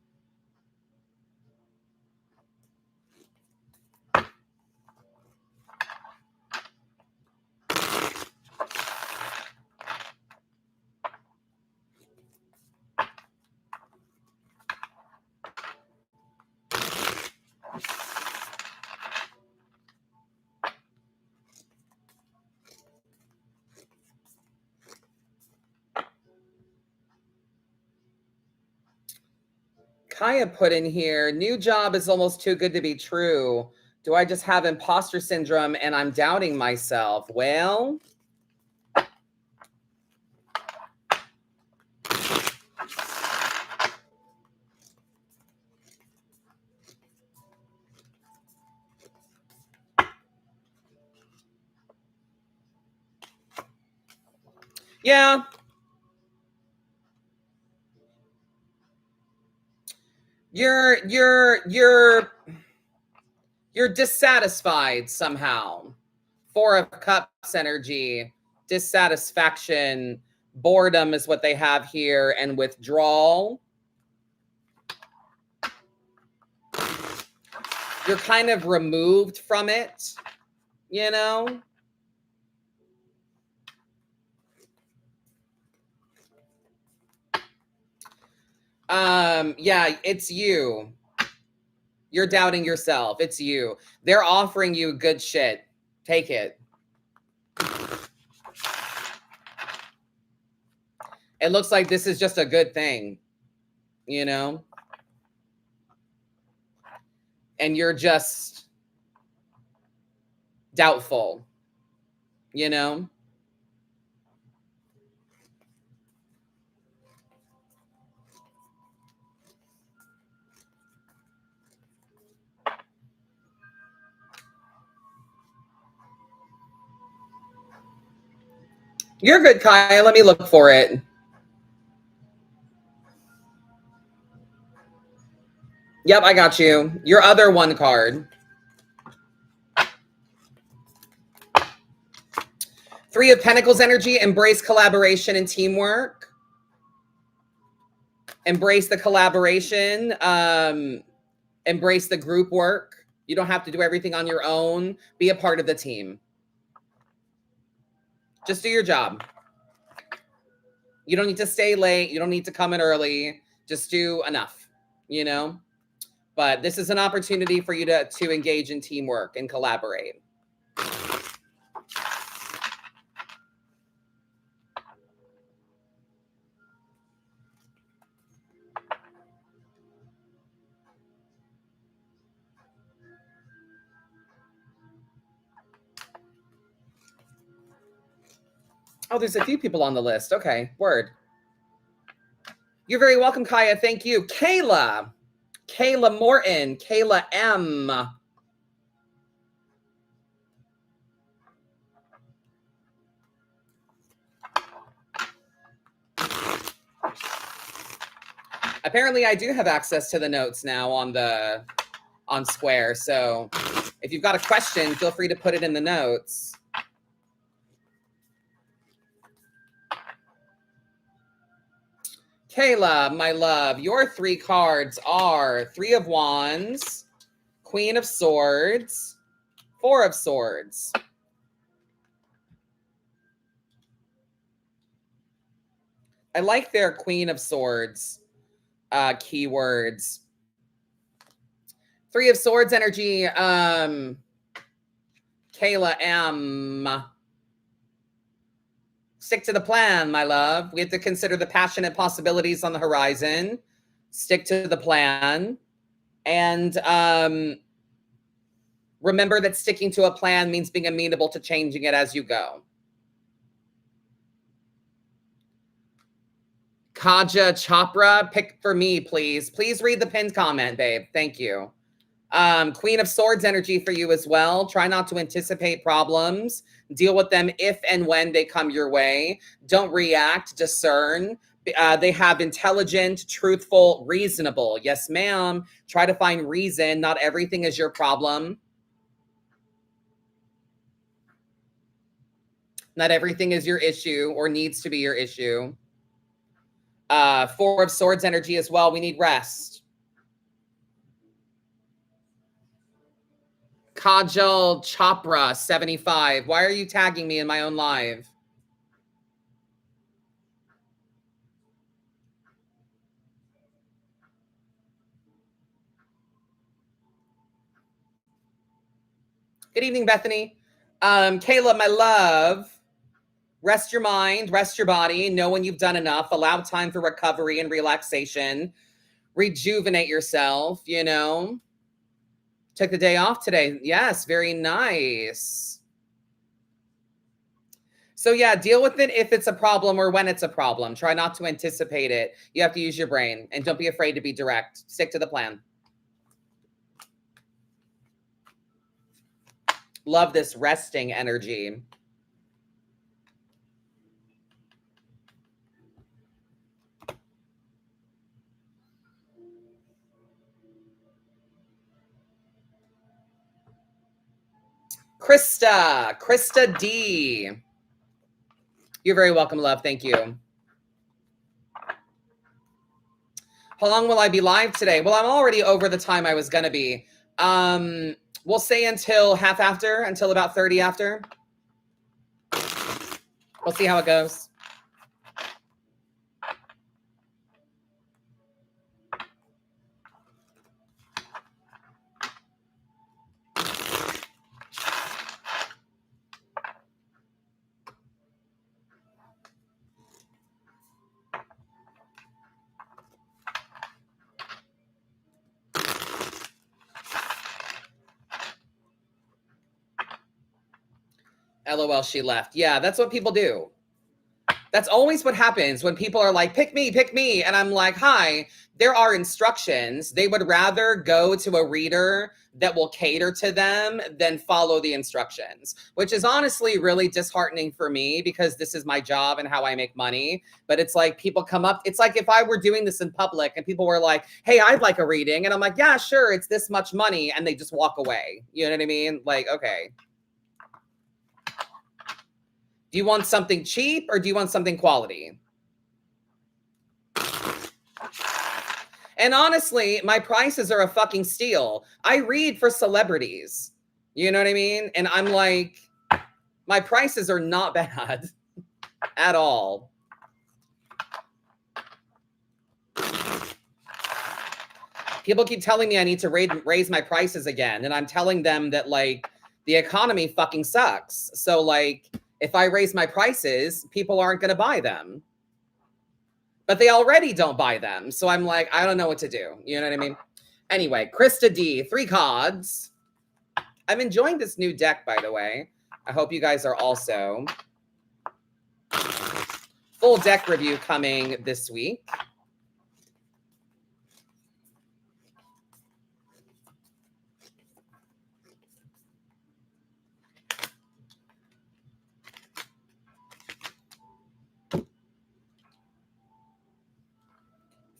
Kaya put in here, new job is almost too good to be true. Do I just have imposter syndrome and I'm doubting myself? Well, yeah. You're dissatisfied somehow. Four of Cups energy, dissatisfaction, boredom is what they have here, and withdrawal. You're kind of removed from it, you know? Yeah, it's you. You're doubting yourself. It's you. They're offering you good shit. Take it. It looks like this is just a good thing, you know? And you're just doubtful, you know? You're good, Kaya. Let me look for it. Yep, I got you. Your other one card. Three of Pentacles energy, embrace collaboration and teamwork. Embrace the collaboration. Embrace the group work. You don't have to do everything on your own. Be a part of the team. Just do your job. You don't need to stay late. You don't need to come in early. Just do enough, you know? But this is an opportunity for you to engage in teamwork and collaborate. Oh, there's a few people on the list. Okay, word. You're very welcome, Kaya. Thank you. Kayla Morton, Kayla M. Apparently, I do have access to the notes now on Square. So if you've got a question, feel free to put it in the notes. Kayla, my love, your 3 cards are 3 of Wands, Queen of Swords, 4 of Swords. I like their Queen of Swords keywords. 3 of Swords energy, Kayla M. Stick to the plan, my love. We have to consider the passionate possibilities on the horizon. Stick to the plan. And remember that sticking to a plan means being amenable to changing it as you go. Kaja Chopra, pick for me, please. Please read the pinned comment, babe. Thank you. Queen of Swords energy for you as well. Try not to anticipate problems. Deal with them if and when they come your way. Don't react, discern. They have intelligent, truthful, reasonable. Yes, ma'am. Try to find reason. Not everything is your problem. Not everything is your issue or needs to be your issue. 4 of Swords energy as well. We need rest. Kajal Chopra, 75. Why are you tagging me in my own live? Good evening, Bethany. Kayla, my love, rest your mind, rest your body. Know when you've done enough. Allow time for recovery and relaxation. Rejuvenate yourself, you know. Took the day off today. Yes, very nice. So yeah, deal with it if it's a problem or when it's a problem. Try not to anticipate it. You have to use your brain and don't be afraid to be direct. Stick to the plan. Love this resting energy. Krista D. You're very welcome, love. Thank you. How long will I be live today? Well, I'm already over the time I was going to be. We'll say until half after, until about 30 after. We'll see how it goes. LOL, she left. Yeah, that's what people do. That's always what happens when people are like, pick me. And I'm like, hi, there are instructions. They would rather go to a reader that will cater to them than follow the instructions, which is honestly really disheartening for me because this is my job and how I make money. But it's like people come up. It's like if I were doing this in public and people were like, hey, I'd like a reading. And I'm like, yeah, sure. It's this much money. And they just walk away. You know what I mean? Like, okay. Do you want something cheap or do you want something quality? And honestly, my prices are a fucking steal. I read for celebrities. You know what I mean? And I'm like, my prices are not bad at all. People keep telling me I need to raise my prices again. And I'm telling them that, like, the economy fucking sucks. So, like, if I raise my prices, people aren't going to buy them. But they already don't buy them. So I'm like, I don't know what to do. You know what I mean? Anyway, Krista D, 3 cards. I'm enjoying this new deck, by the way. I hope you guys are also. Full deck review coming this week.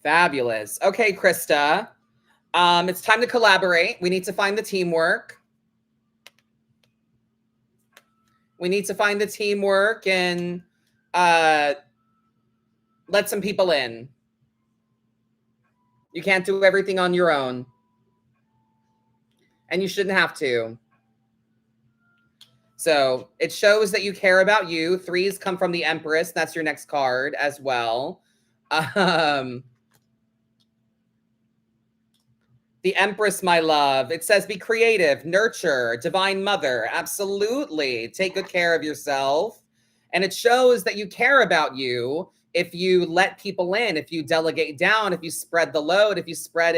Fabulous. Okay, Krista. It's time to collaborate. We need to find the teamwork. We need to find the teamwork and let some people in. You can't do everything on your own. And you shouldn't have to. So it shows that you care about you. 3s come from the Empress. That's your next card as well. The Empress, my love. It says be creative, nurture, divine mother. Absolutely. Take good care of yourself. And it shows that you care about you if you let people in, if you delegate down, if you spread the load, if you spread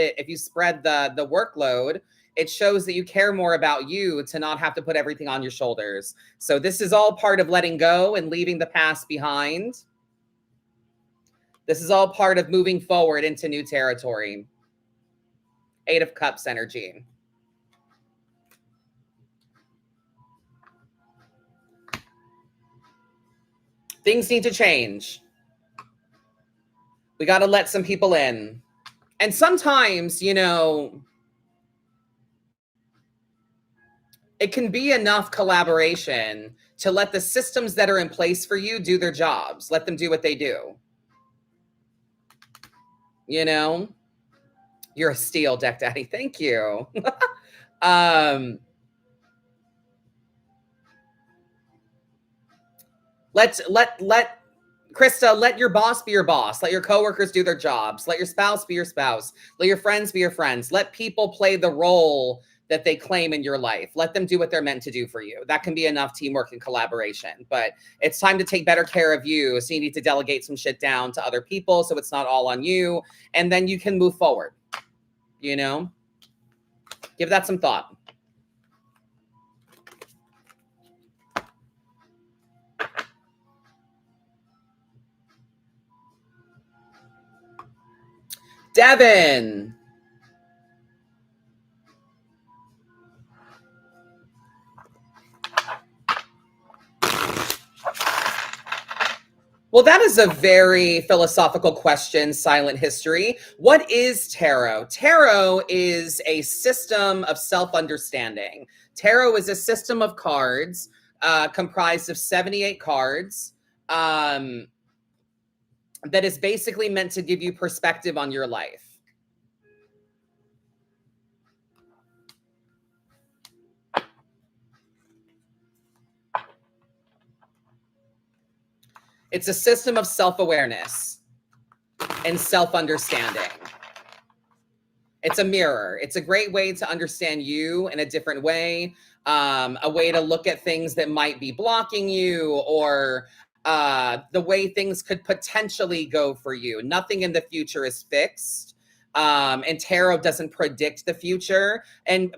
the workload. It shows that you care more about you to not have to put everything on your shoulders. So this is all part of letting go and leaving the past behind. This is all part of moving forward into new territory. 8 of Cups energy. Things need to change. We got to let some people in. And sometimes, you know, it can be enough collaboration to let the systems that are in place for you do their jobs. Let them do what they do. You know? You're a steal, Deck Daddy. Thank you. Let Krista, let your boss be your boss. Let your coworkers do their jobs. Let your spouse be your spouse. Let your friends be your friends. Let people play the role that they claim in your life. Let them do what they're meant to do for you. That can be enough teamwork and collaboration. But it's time to take better care of you. So you need to delegate some shit down to other people so it's not all on you. And then you can move forward. You know? Give that some thought. Devin. Well, that is a very philosophical question, Silent History. What is tarot? Tarot is a system of self-understanding. Tarot is a system of cards comprised of 78 cards that is basically meant to give you perspective on your life. It's a system of self-awareness and self-understanding. It's a mirror. It's a great way to understand you in a different way, a way to look at things that might be blocking you, or the way things could potentially go for you. Nothing in the future is fixed. And tarot doesn't predict the future.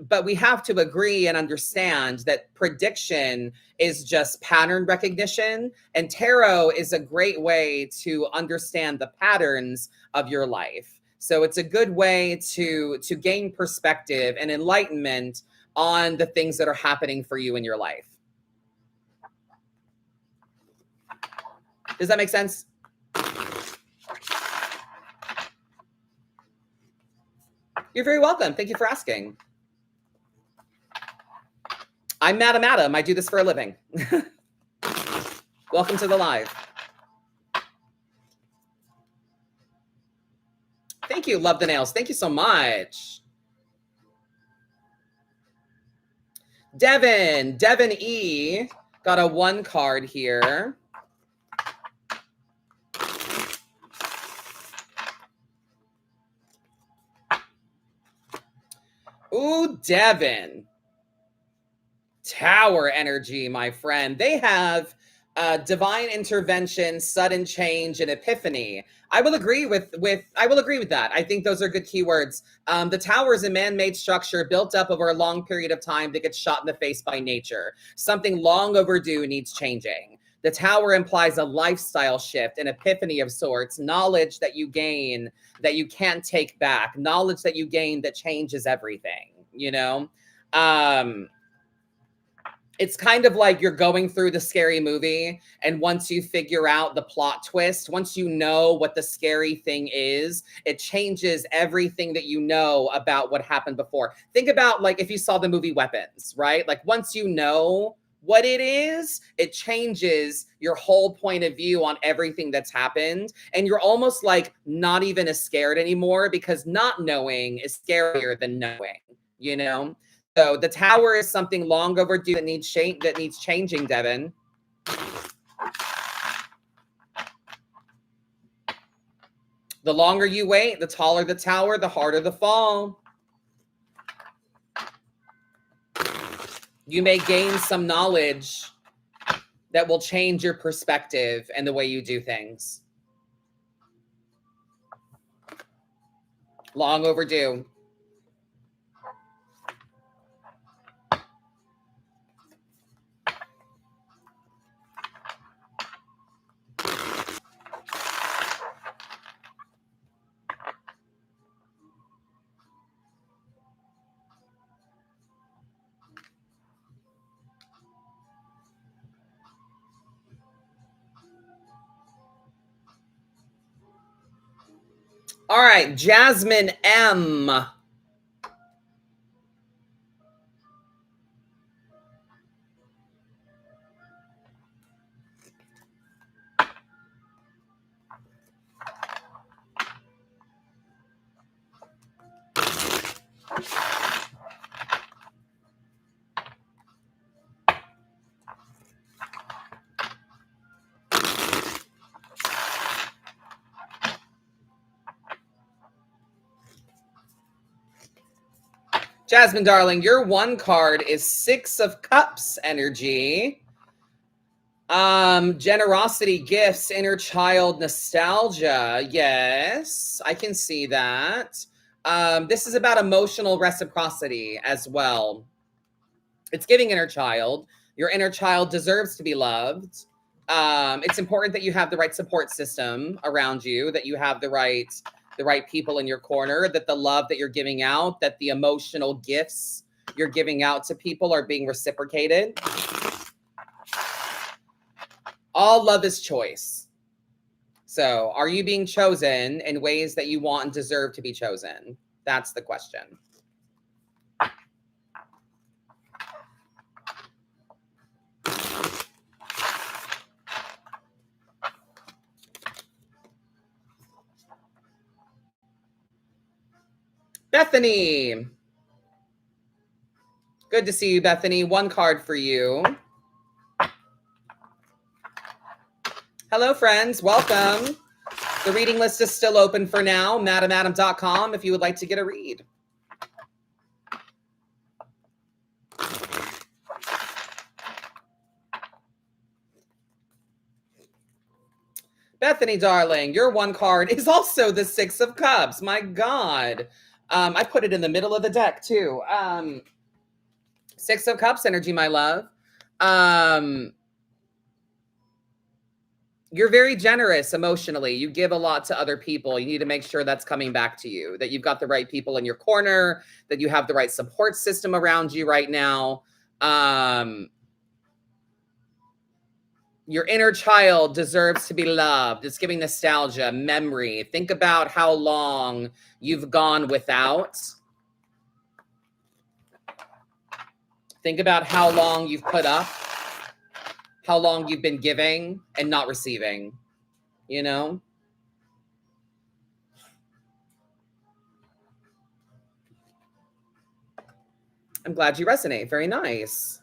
But we have to agree and understand that prediction is just pattern recognition. And tarot is a great way to understand the patterns of your life. So it's a good way to gain perspective and enlightenment on the things that are happening for you in your life. Does that make sense? You're very welcome. Thank you for asking. I'm Madam Adam. I do this for a living. Welcome to the live. Thank you. Love the nails. Thank you so much. Devin E. Got a 1 card here. Ooh, Devin. Tower energy, my friend. They have divine intervention, sudden change, and epiphany. I will agree with that. I think those are good keywords. The tower is a man-made structure built up over a long period of time that gets shot in the face by nature. Something long overdue needs changing. The tower implies a lifestyle shift, an epiphany of sorts, knowledge that you gain that you can't take back, knowledge that you gain that changes everything, you know? It's kind of like you're going through the scary movie, and once you figure out the plot twist, once you know what the scary thing is, it changes everything that you know about what happened before. Think about like if you saw the movie Weapons, right? Like once you know what it is, it changes your whole point of view on everything that's happened. And you're almost like not even as scared anymore because not knowing is scarier than knowing, you know? So the tower is something long overdue that needs changing, Devin. The longer you wait, the taller the tower, the harder the fall. You may gain some knowledge that will change your perspective and the way you do things. Long overdue. All right, Jasmine M. Jasmine, darling, your one card is Six of Cups energy. Generosity, gifts, inner child, nostalgia. Yes, I can see that. This is about emotional reciprocity as well. It's giving inner child. Your inner child deserves to be loved. It's important that you have the right support system around you, that you have the right people in your corner, that the love that you're giving out, that the emotional gifts you're giving out to people are being reciprocated. All love is choice. So are you being chosen in ways that you want and deserve to be chosen? That's the question. Bethany. Good to see you, Bethany. One card for you. Hello, friends. Welcome. The reading list is still open for now. MadamAdam.com if you would like to get a read. Bethany, darling, your one card is also the Six of Cups. My God. I put it in the middle of the deck, too. Six of Cups energy, my love. You're very generous emotionally. You give a lot to other people. You need to make sure that's coming back to you, that you've got the right people in your corner, that you have the right support system around you right now. Your inner child deserves to be loved. It's giving nostalgia, memory. Think about how long you've gone without. Think about how long you've put up, how long you've been giving and not receiving, you know? I'm glad you resonate. Very nice.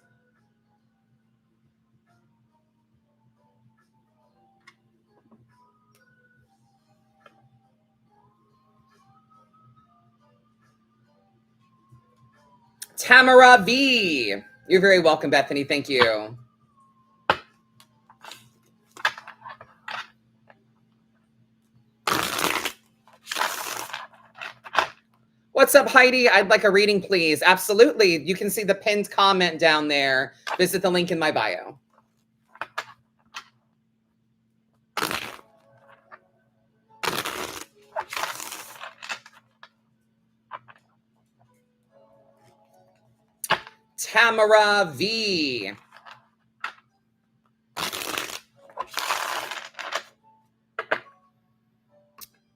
Tamara V. You're very welcome, Bethany. Thank you. What's up, Heidi? I'd like a reading, please. Absolutely. You can see the pinned comment down there. Visit the link in my bio. Tamara V.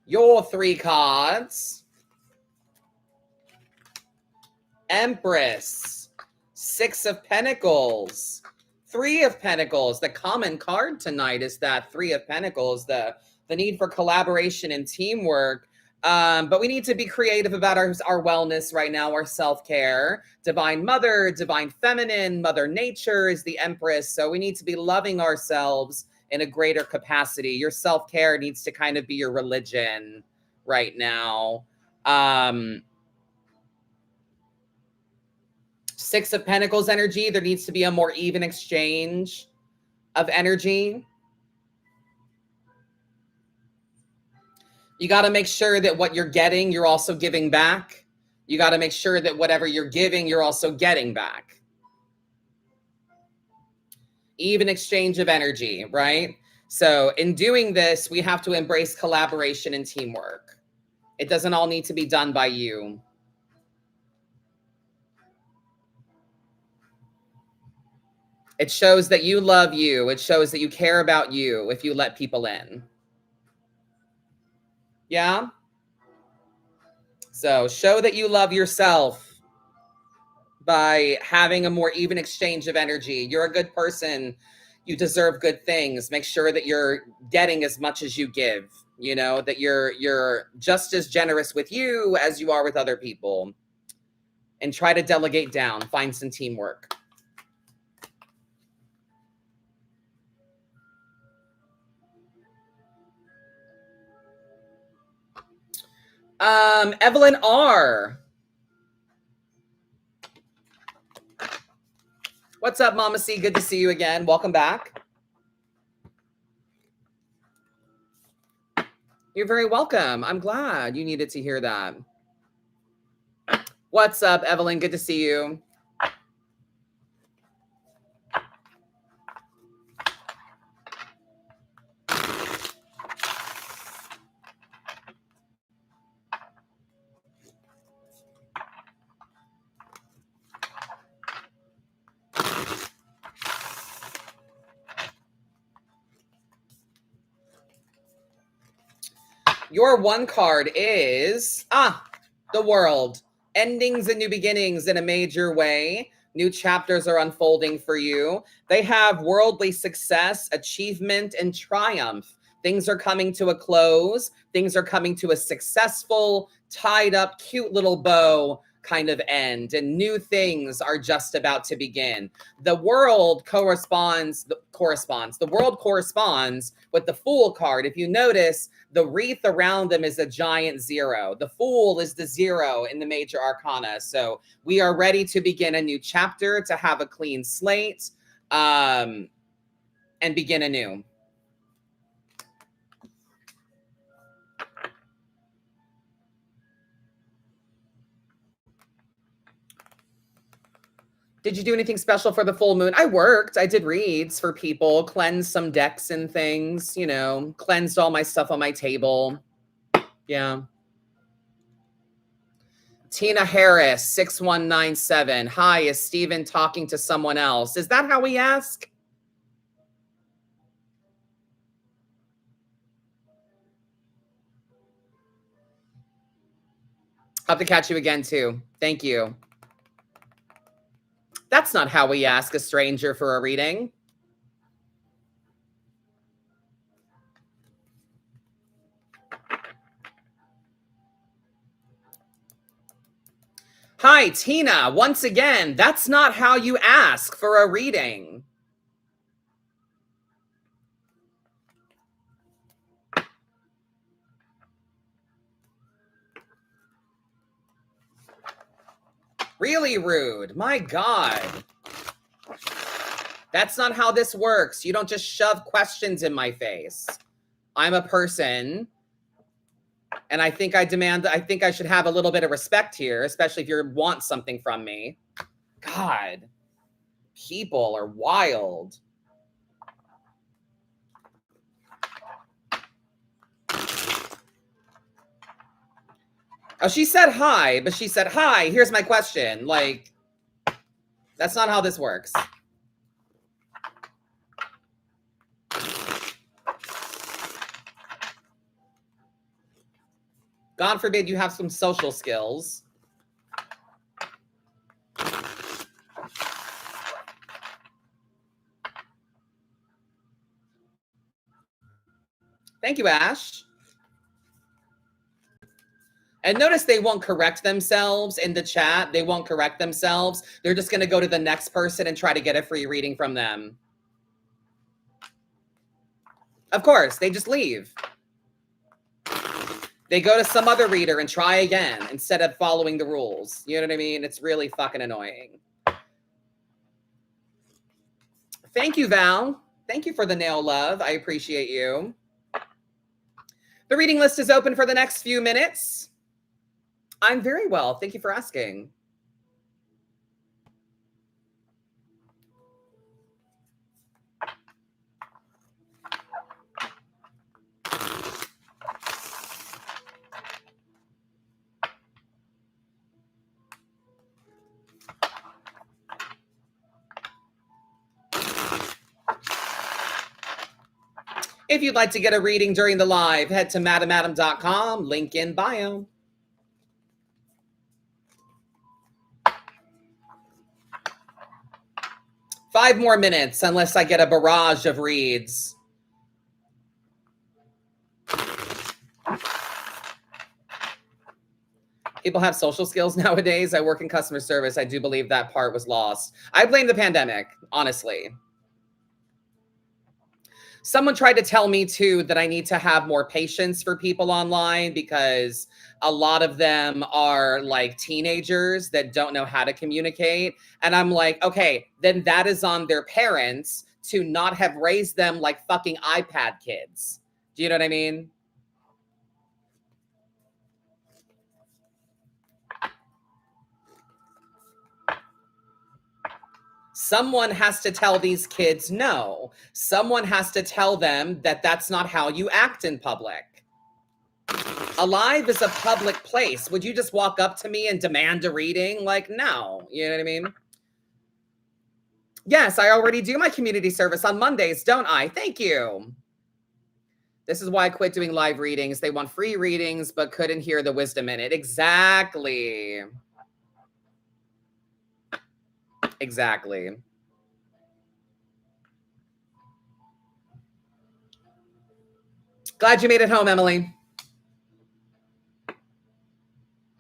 Your 3 cards. Empress. 6 of Pentacles. 3 of Pentacles. The common card tonight is that 3 of Pentacles, the need for collaboration and teamwork. But we need to be creative about our wellness right now, our self-care. Divine Mother, Divine Feminine, Mother Nature is the Empress. So we need to be loving ourselves in a greater capacity. Your self-care needs to kind of be your religion right now. 6 of Pentacles energy, there needs to be a more even exchange of energy. You got to make sure that what you're getting, you're also giving back. You got to make sure that whatever you're giving, you're also getting back. Even exchange of energy, right? So in doing this, we have to embrace collaboration and teamwork. It doesn't all need to be done by you. It shows that you love you. It shows that you care about you if you let people in. Yeah? So show that you love yourself by having a more even exchange of energy. You're a good person. You deserve good things. Make sure that you're getting as much as you give, you know, that you're just as generous with you as you are with other people. And try to delegate down, find some teamwork. Evelyn R. What's up, Mama C? Good to see you again. Welcome back. You're very welcome. I'm glad you needed to hear that. What's up, Evelyn? Good to see you. Your 1 card is, the World. Endings and new beginnings in a major way. New chapters are unfolding for you. They have worldly success, achievement, and triumph. Things are coming to a close. Things are coming to a successful, tied up, cute little bow kind of end. And new things are just about to begin. The world corresponds. The world corresponds with the Fool card. If you notice, the wreath around them is a giant 0. The Fool is the 0 in the major arcana. So we are ready to begin a new chapter, to have a clean slate, and begin anew. Did you do anything special for the full moon? I worked. I did reads for people, cleansed some decks and things, you know, cleansed all my stuff on my table. Yeah. Tina Harris, 6197. Hi, is Steven talking to someone else? Is that how we ask? I'll have to catch you again, too. Thank you. That's not how we ask a stranger for a reading. Hi, Tina. Once again, that's not how you ask for a reading. Really rude. My God. That's not how this works. You don't just shove questions in my face. I'm a person, and I think I should have a little bit of respect here, especially if you want something from me. God, people are wild. Oh, she said hi, but she said, hi, here's my question. Like, that's not how this works. God forbid you have some social skills. Thank you, Ash. And notice they won't correct themselves in the chat. They won't correct themselves. They're just going to go to the next person and try to get a free reading from them. Of course, they just leave. They go to some other reader and try again instead of following the rules. You know what I mean? It's really fucking annoying. Thank you, Val. Thank you for the nail love. I appreciate you. The reading list is open for the next few minutes. I'm very well. Thank you for asking. If you'd like to get a reading during the live, head to madamadam.com, link in bio. Five more minutes, unless I get a barrage of reads. People have social skills nowadays. I work in customer service. I do believe that part was lost. I blame the pandemic, honestly. Someone tried to tell me too that I need to have more patience for people online because a lot of them are like teenagers that don't know how to communicate. And I'm like, okay, then that is on their parents to not have raised them like fucking iPad kids. Do you know what I mean? Someone has to tell these kids no. Someone has to tell them that that's not how you act in public. Alive is a public place. Would you just walk up to me and demand a reading? Like, no. You know what I mean? Yes, I already do my community service on Mondays, don't I? Thank you. This is why I quit doing live readings. They want free readings, but couldn't hear the wisdom in it. Exactly. Exactly. Glad you made it home, Emily.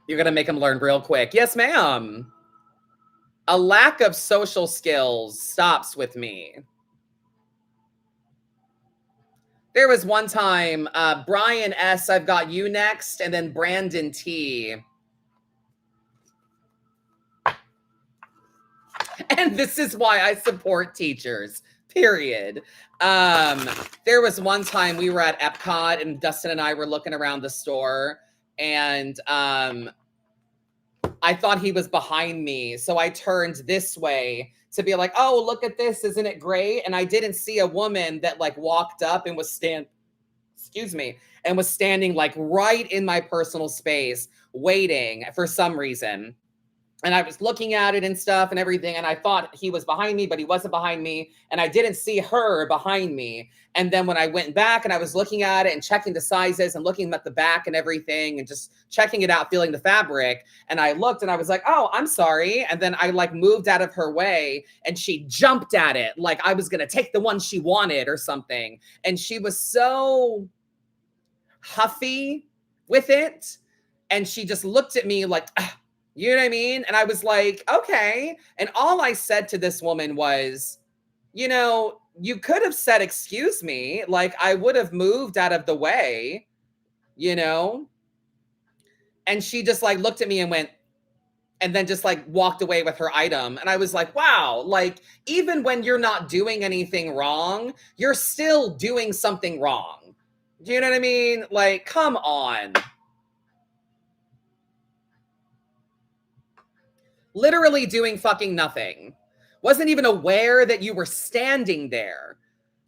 You're going to make them learn real quick. Yes, ma'am. A lack of social skills stops with me. There was one time, Brian S., I've got you next, and then Brandon T. And this is why I support teachers, period. There was one time we were at Epcot, and Dustin and I were looking around the store, and I thought he was behind me. So I turned this way to be like, oh, look at this. Isn't it great? And I didn't see a woman that like walked up and was standing like right in my personal space waiting for some reason. And I was looking at it and stuff and everything. And I thought he was behind me, but he wasn't behind me. And I didn't see her behind me. And then when I went back and I was looking at it and checking the sizes and looking at the back and everything and just checking it out, feeling the fabric. And I looked and I was like, oh, I'm sorry. And then I like moved out of her way and she jumped at it. Like I was going to take the one she wanted or something. And she was so huffy with it. And she just looked at me like, ugh. You know what I mean? And I was like, okay. And all I said to this woman was, you know, you could have said, excuse me, like I would have moved out of the way, you know? And she just like looked at me and went, and then just like walked away with her item. And I was like, wow, like even when you're not doing anything wrong, you're still doing something wrong. Do you know what I mean? Like, come on. Literally doing fucking nothing. Wasn't even aware that you were standing there.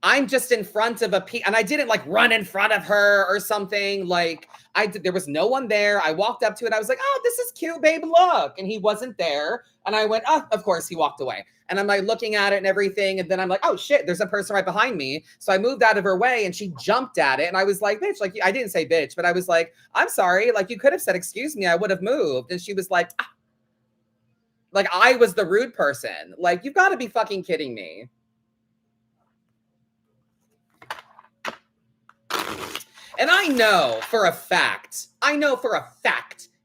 I'm just in front of and I didn't like run in front of her or something. Like there was no one there. I walked up to it. I was like, oh, this is cute, babe, look. And he wasn't there. And I went, oh, of course he walked away. And I'm like looking at it and everything. And then I'm like, oh shit, there's a person right behind me. So I moved out of her way and she jumped at it. And I was like, bitch, like I didn't say bitch, but I was like, I'm sorry. Like you could have said, excuse me, I would have moved. And she was like, ah. Like I was the rude person. Like you've got to be fucking kidding me. And I know for a fact,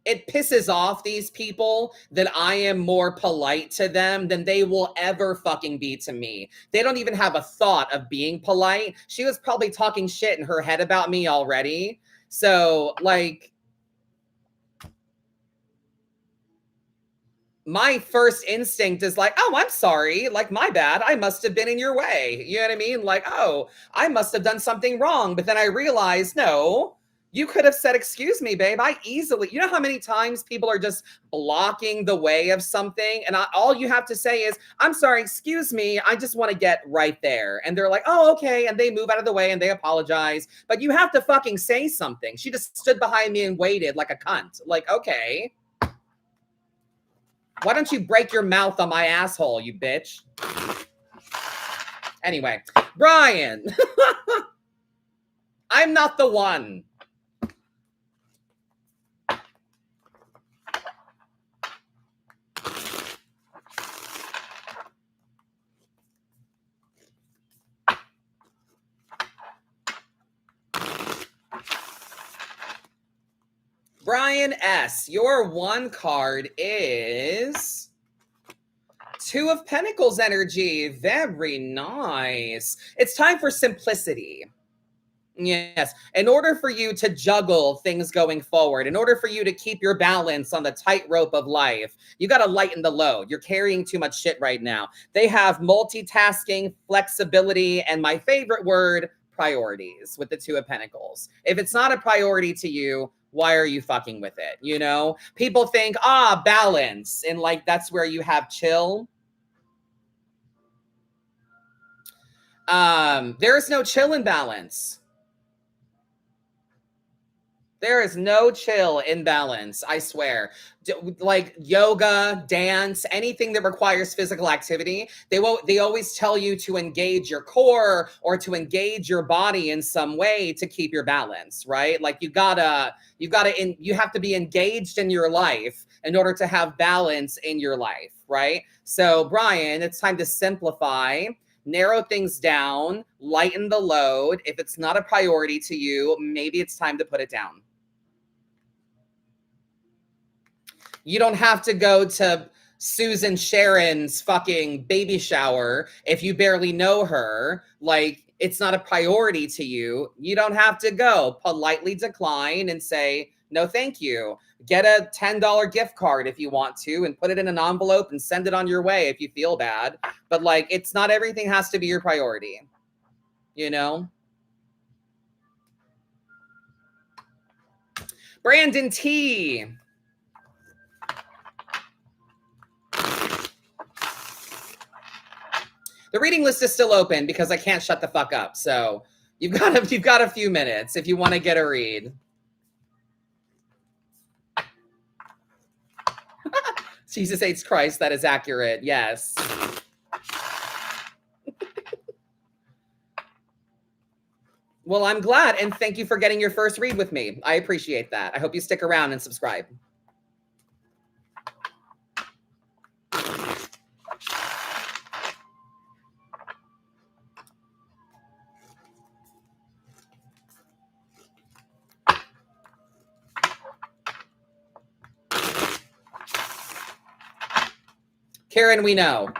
it pisses off these people that I am more polite to them than they will ever fucking be to me. They don't even have a thought of being polite. She was probably talking shit in her head about me already. So, like, my first instinct is like, oh, I'm sorry. Like, my bad. I must have been in your way. You know what I mean? Like, oh, I must have done something wrong. But then I realized, no, you could have said, excuse me, babe. You know how many times people are just blocking the way of something? And all you have to say is, I'm sorry, excuse me. I just want to get right there. And they're like, oh, okay. And they move out of the way and they apologize. But you have to fucking say something. She just stood behind me and waited like a cunt. Like, okay. Why don't you break your mouth on my asshole, you bitch? Anyway, Brian. I'm not the one. Brian S., your one card is Two of Pentacles energy. Very nice. It's time for simplicity. Yes. In order for you to juggle things going forward, in order for you to keep your balance on the tightrope of life, you got to lighten the load. You're carrying too much shit right now. They have multitasking, flexibility, and my favorite word, priorities with the Two of Pentacles. If it's not a priority to you, why are you fucking with it? You know, people think, balance. And like, that's where you have chill. There is no chill in balance. There is no chill in balance, I swear. Like yoga, dance, anything that requires physical activity, they always tell you to engage your core or to engage your body in some way to keep your balance, right? Like you have to be engaged in your life in order to have balance in your life, right? So, Brian, it's time to simplify. Narrow things down, lighten the load. If it's not a priority to you, maybe it's time to put it down. You don't have to go to Susan Sharon's fucking baby shower if you barely know her. Like, it's not a priority to you. You don't have to go. Politely decline and say, no, thank you. Get a $10 gift card if you want to and put it in an envelope and send it on your way if you feel bad. But like, it's not everything has to be your priority, you know? Brandon T. The reading list is still open because I can't shut the fuck up. So you've got a few minutes if you want to get a read. Jesus H. Christ, that is accurate. Yes. Well, I'm glad, and thank you for getting your first read with me. I appreciate that. I hope you stick around and subscribe. Karen, we know.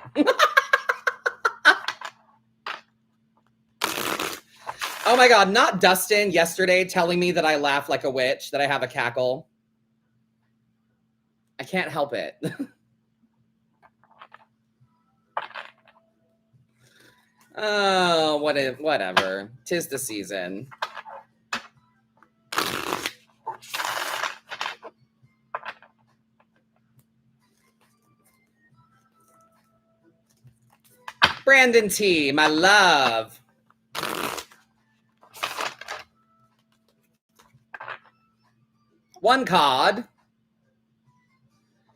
Oh my God, not Dustin yesterday telling me that I laugh like a witch, that I have a cackle. I can't help it. Oh, whatever. 'Tis the season. Brandon T, my love. One card.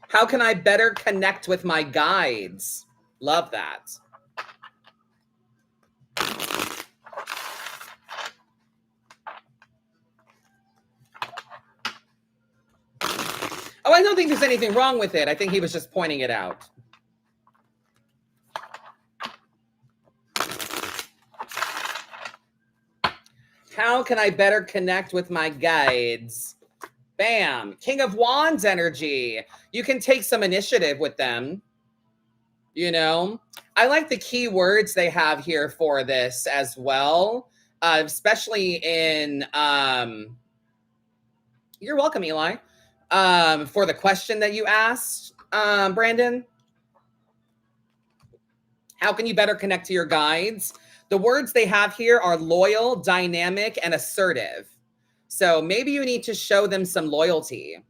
How can I better connect with my guides? Love that. Oh, I don't think there's anything wrong with it. I think he was just pointing it out. How can I better connect with my guides? Bam. King of Wands energy. You can take some initiative with them. You know, I like the key words they have here for this as well, especially in, you're welcome, Eli, for the question that you asked, Brandon. How can you better connect to your guides? The words they have here are loyal, dynamic, and assertive. So maybe you need to show them some loyalty.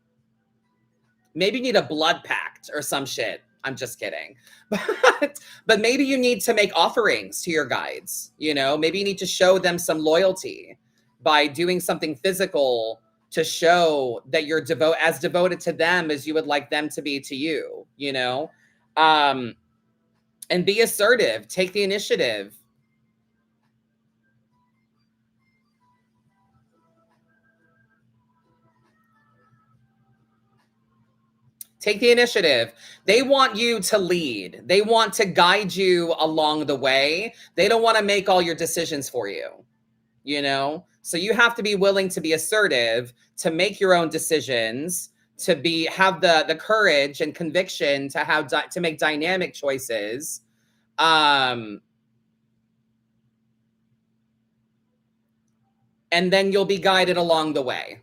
Maybe you need a blood pact or some shit. I'm just kidding. But maybe you need to make offerings to your guides. You know, maybe you need to show them some loyalty by doing something physical to show that you're as devoted to them as you would like them to be to you, you know? And be assertive. Take the initiative. Take the initiative. They want you to lead. They want to guide you along the way. They don't want to make all your decisions for you, you know? So you have to be willing to be assertive, to make your own decisions, to have the courage and conviction to make dynamic choices. And then you'll be guided along the way.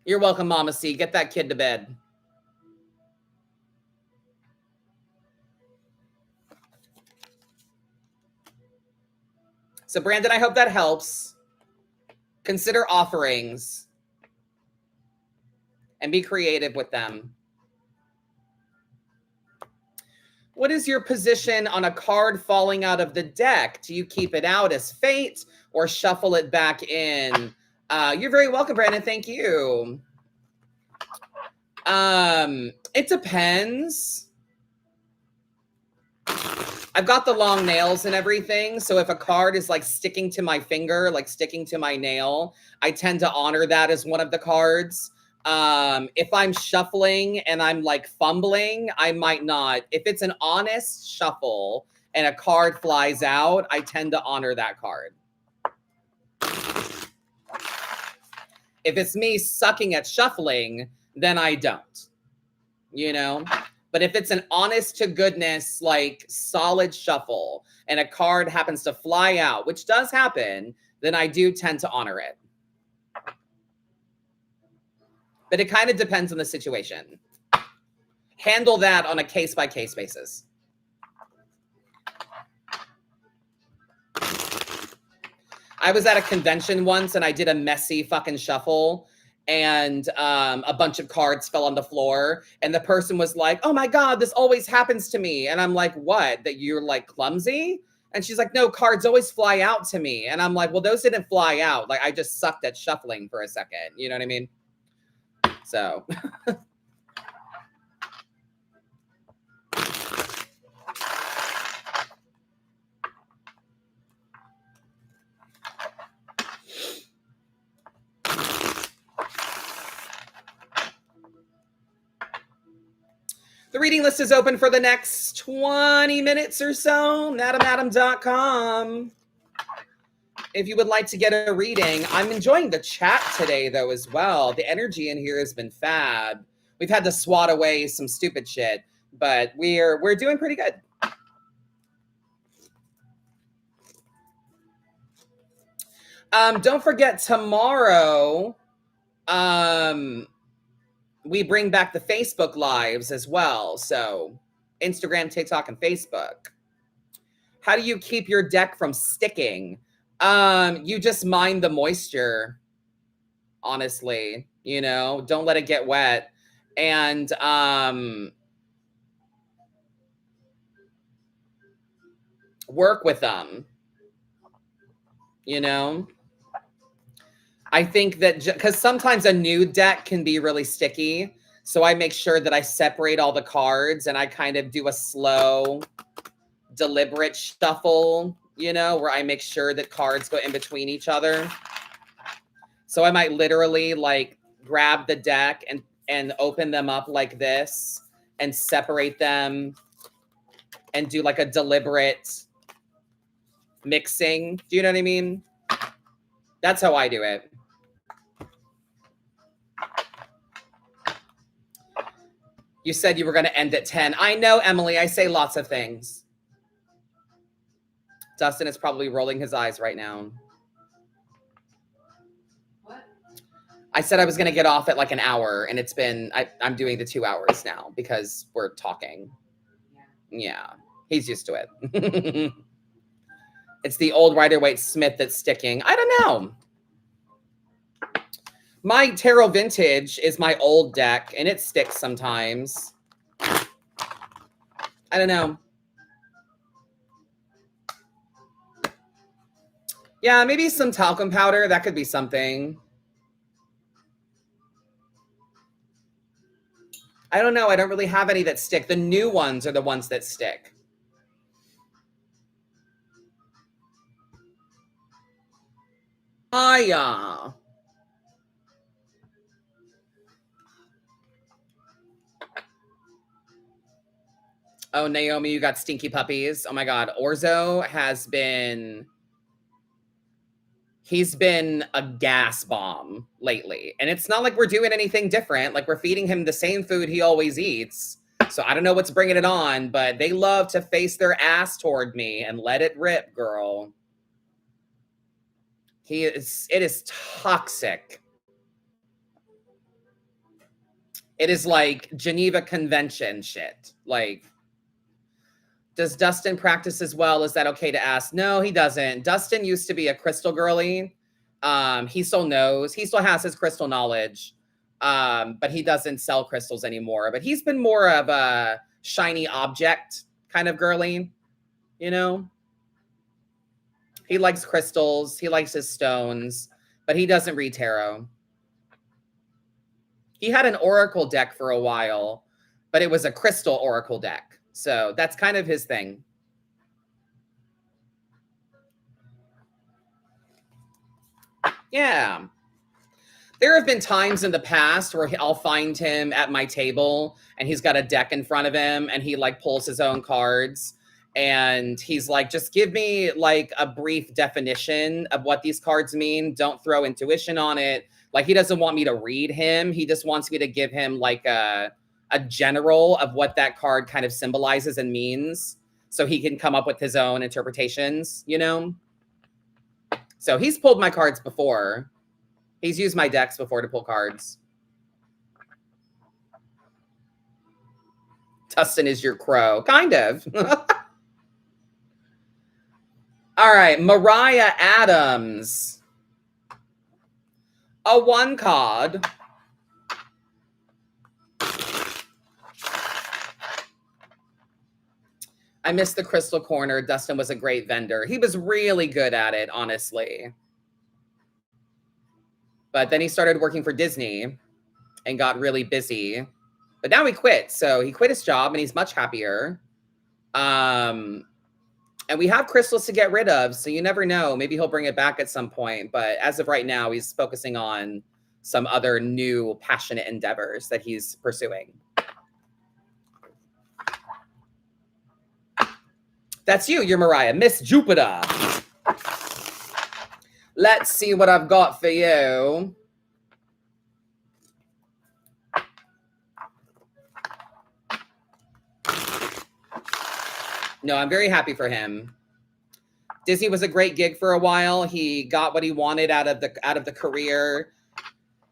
You're welcome, Mama C. Get that kid to bed. So, Brandon, I hope that helps. Consider offerings and be creative with them. What is your position on a card falling out of the deck? Do you keep it out as fate or shuffle it back in? You're very welcome, Brandon. Thank you. It depends. I've got the long nails and everything. So if a card is like sticking to my finger, like sticking to my nail, I tend to honor that as one of the cards. If I'm shuffling and I'm like fumbling, I might not. If it's an honest shuffle and a card flies out, I tend to honor that card. If it's me sucking at shuffling, then I don't, you know? But if it's an honest to goodness, like solid shuffle and a card happens to fly out, which does happen, then I do tend to honor it. But it kind of depends on the situation. Handle that on a case-by-case basis. I was at a convention once and I did a messy fucking shuffle and a bunch of cards fell on the floor and the person was like, oh my God, this always happens to me. And I'm like, what? That you're like clumsy? And she's like, no, cards always fly out to me. And I'm like, well, those didn't fly out. Like I just sucked at shuffling for a second. You know what I mean? So. The reading list is open for the next 20 minutes or so. MadameAdam.com. If you would like to get a reading, I'm enjoying the chat today, though, as well. The energy in here has been fab. We've had to swat away some stupid shit, but we're doing pretty good. Don't forget tomorrow. we bring back the Facebook lives as well. So Instagram, TikTok, and Facebook. How do you keep your deck from sticking? You just mind the moisture, honestly, you know, don't let it get wet. And work with them, you know. I think that because sometimes a new deck can be really sticky. So I make sure that I separate all the cards and I kind of do a slow, deliberate shuffle, you know, where I make sure that cards go in between each other. So I might literally like grab the deck and open them up like this and separate them and do like a deliberate mixing. Do you know what I mean? That's how I do it. You said you were going to end at 10. I know, Emily. I say lots of things. Dustin is probably rolling his eyes right now. What? I said I was going to get off at like an hour, and it's been, I'm doing the 2 hours now because we're talking. Yeah. He's used to it. It's the old Rider-Waite-Smith that's sticking. I don't know. My Tarot Vintage is my old deck, and it sticks sometimes. I don't know. Yeah, maybe some talcum powder. That could be something. I don't know. I don't really have any that stick. The new ones are the ones that stick. Yeah. Oh, Naomi, you got stinky puppies. Oh my God. Orzo has been, he's been a gas bomb lately. And it's not like we're doing anything different. Like we're feeding him the same food he always eats. So I don't know what's bringing it on, but they love to face their ass toward me and let it rip, girl. It is toxic. It is like Geneva Convention shit. Like, does Dustin practice as well? Is that okay to ask? No, he doesn't. Dustin used to be a crystal girly. He still knows. He still has his crystal knowledge. But he doesn't sell crystals anymore. But he's been more of a shiny object kind of girly, you know? He likes crystals. He likes his stones. But he doesn't read tarot. He had an oracle deck for a while, but it was a crystal oracle deck. So that's kind of his thing. Yeah. There have been times in the past where I'll find him at my table and he's got a deck in front of him and he like pulls his own cards and he's like, just give me like a brief definition of what these cards mean. Don't throw intuition on it. Like he doesn't want me to read him. He just wants me to give him like a general of what that card kind of symbolizes and means so he can come up with his own interpretations, you know? So he's pulled my cards before. He's used my decks before to pull cards. Dustin is your crow. Kind of. All right, Mariah Adams. A 1 card. I missed the crystal corner. Dustin was a great vendor. He was really good at it, honestly. But then he started working for Disney and got really busy. But now he quit. So he quit his job and he's much happier. And we have crystals to get rid of. So you never know. Maybe he'll bring it back at some point. But as of right now, he's focusing on some other new passionate endeavors that he's pursuing. That's you. You're Mariah. Miss Jupiter. Let's see what I've got for you. No, I'm very happy for him. Disney was a great gig for a while. He got what he wanted out of the career.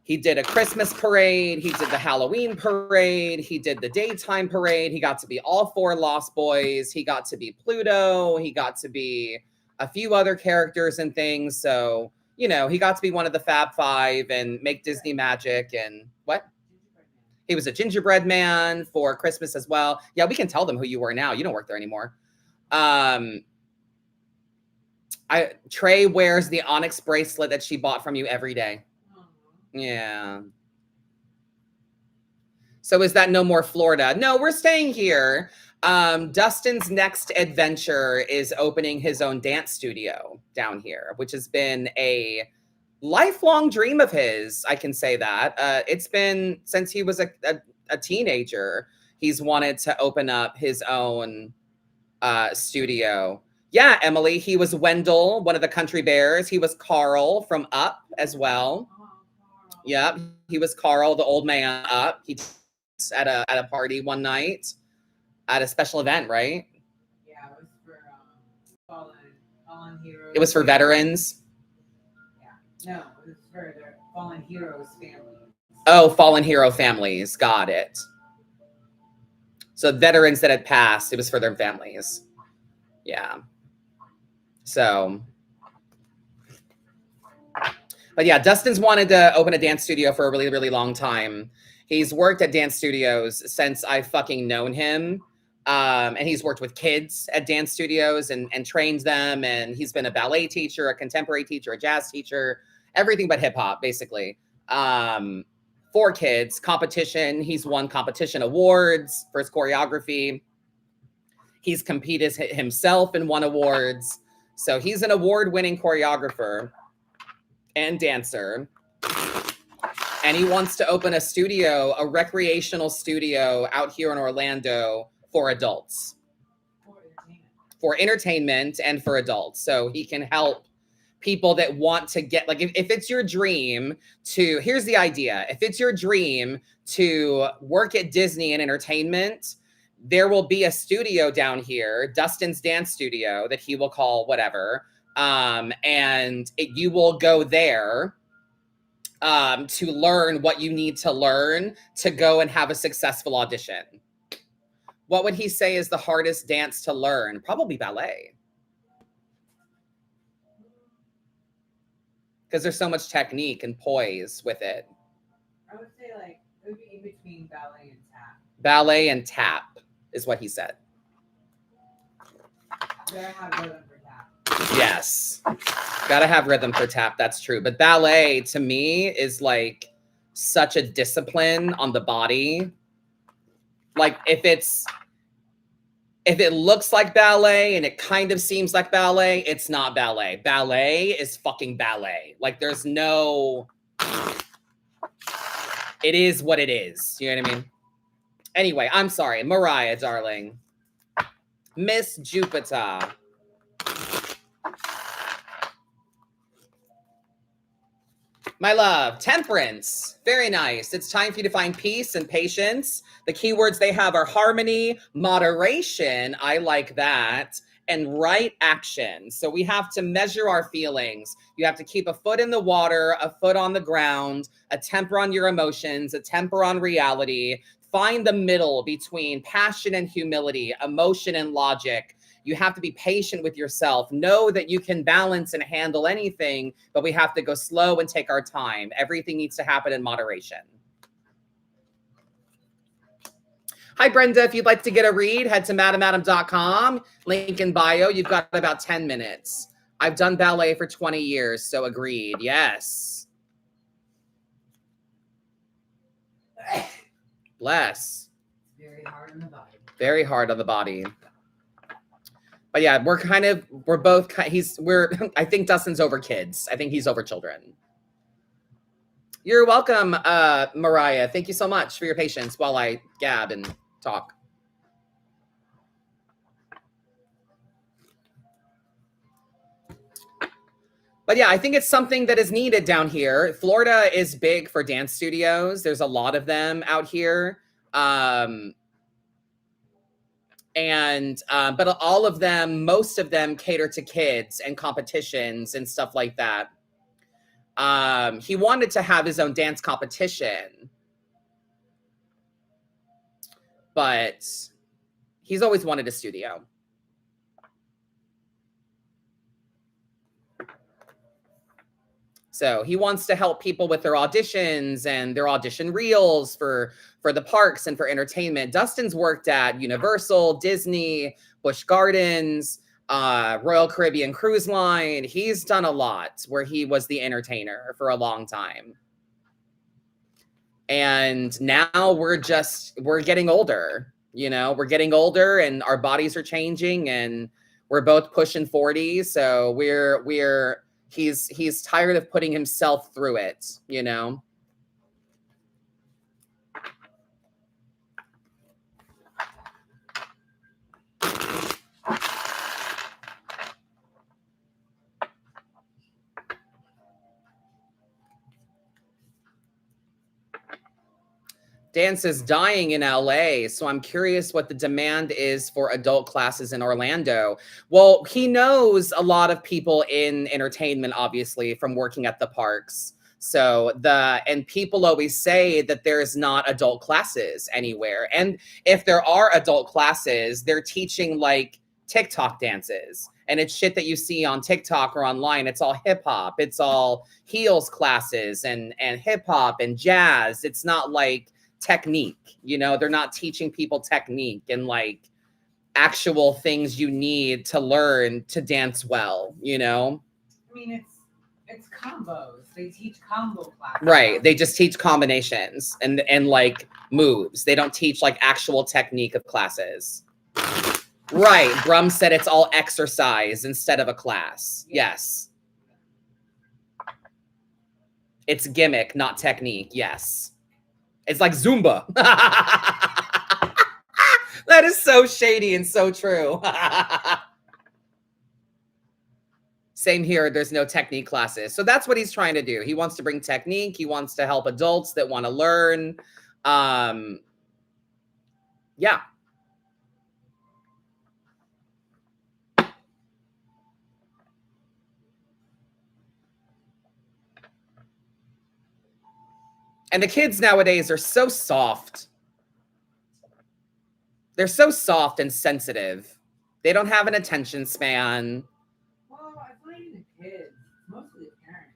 He did a Christmas parade. He did the Halloween parade. He did the daytime parade. He got to be all 4 Lost Boys. He got to be Pluto. He got to be a few other characters and things. So, you know, he got to be one of the Fab Five and make Disney magic. And what? He was a gingerbread man for Christmas as well. Yeah, we can tell them who you were now. You don't work there anymore. Trey wears the onyx bracelet that she bought from you every day. Yeah. So is that no more Florida? No, we're staying here. Dustin's next adventure is opening his own dance studio down here, which has been a lifelong dream of his. I can say that. It's been since he was a teenager. He's wanted to open up his own studio. Yeah, Emily, he was Wendell, one of the Country Bears. He was Carl from Up as well. Yep, he was Carl, the old man Up. He at a party one night at a special event, right? Yeah, it was for fallen heroes. It was for veterans. Yeah, no, it was for the fallen heroes families. Oh, fallen hero families. Got it. So veterans that had passed, it was for their families. Yeah. So, but yeah, Dustin's wanted to open a dance studio for a really, really long time. He's worked at dance studios since I've fucking known him. And he's worked with kids at dance studios and trained them. And he's been a ballet teacher, a contemporary teacher, a jazz teacher, everything but hip hop, basically. For kids, competition. He's won competition awards for his choreography. He's competed himself and won awards. So he's an award-winning choreographer and dancer. And he wants to open a studio, a recreational studio out here in Orlando for adults. For entertainment and for adults. So he can help people that want to get, like, if it's your dream to, here's the idea. If it's your dream to work at Disney in entertainment, there will be a studio down here, Dustin's dance studio, that he will call whatever. You will go there to learn what you need to learn to go and have a successful audition. What would he say is the hardest dance to learn? Probably ballet. Because there's so much technique and poise with it. I would say like it would be in between ballet and tap. Ballet and tap is what he said. Gotta have rhythm for tap. Yes. Gotta have rhythm for tap. That's true. But ballet to me is like such a discipline on the body. Like if it looks like ballet and it kind of seems like ballet, it's not ballet. Ballet is fucking ballet. Like there's no, it is what it is. You know what I mean? Anyway, I'm sorry. Mariah, darling. Miss Jupiter. My love, temperance. Very nice. It's time for you to find peace and patience. The keywords they have are harmony, moderation. I like that. And right action. So we have to measure our feelings. You have to keep a foot in the water, a foot on the ground, a temper on your emotions, a temper on reality. Find the middle between passion and humility, emotion and logic. You have to be patient with yourself. Know that you can balance and handle anything, but we have to go slow and take our time. Everything needs to happen in moderation. Hi, Brenda. If you'd like to get a read, head to madamadam.com. Link in bio. You've got about 10 minutes. I've done ballet for 20 years, so agreed. Yes. Bless. Very hard on the body. Very hard on the body. But yeah, I think Dustin's over kids. I think he's over children. You're welcome, Mariah. Thank you so much for your patience while I gab and talk. But yeah, I think it's something that is needed down here. Florida is big for dance studios. There's a lot of them out here. But all of them, most of them cater to kids and competitions and stuff like that. He wanted to have his own dance competition, but he's always wanted a studio. So he wants to help people with their auditions and their audition reels for the parks and for entertainment. Dustin's worked at Universal, Disney, Busch Gardens, Royal Caribbean Cruise Line. He's done a lot where he was the entertainer for a long time. And now we're getting older, we're getting older and our bodies are changing and we're both pushing 40. So he's tired of putting himself through it. Dance is dying in LA, so I'm curious what the demand is for adult classes in Orlando. Well, he knows a lot of people in entertainment, obviously, from working at the parks. So and people always say that there's not adult classes anywhere. And if there are adult classes, they're teaching like TikTok dances. And it's shit that you see on TikTok or online. It's all hip hop. It's all heels classes and hip hop and jazz. It's not like technique. They're not teaching people technique and like actual things you need to learn to dance well. I mean, it's combos. They teach combo classes. Right. They just teach combinations and like moves. They don't teach like actual technique of classes. Right. Brum said it's all exercise instead of a class. Yes. It's gimmick, not technique. Yes. It's like Zumba. That is so shady and so true. Same here. There's no technique classes. So that's what he's trying to do. He wants to bring technique. He wants to help adults that want to learn. Yeah. And the kids nowadays are so soft. They're so soft and sensitive. They don't have an attention span. Well, I find the kids, mostly the parents.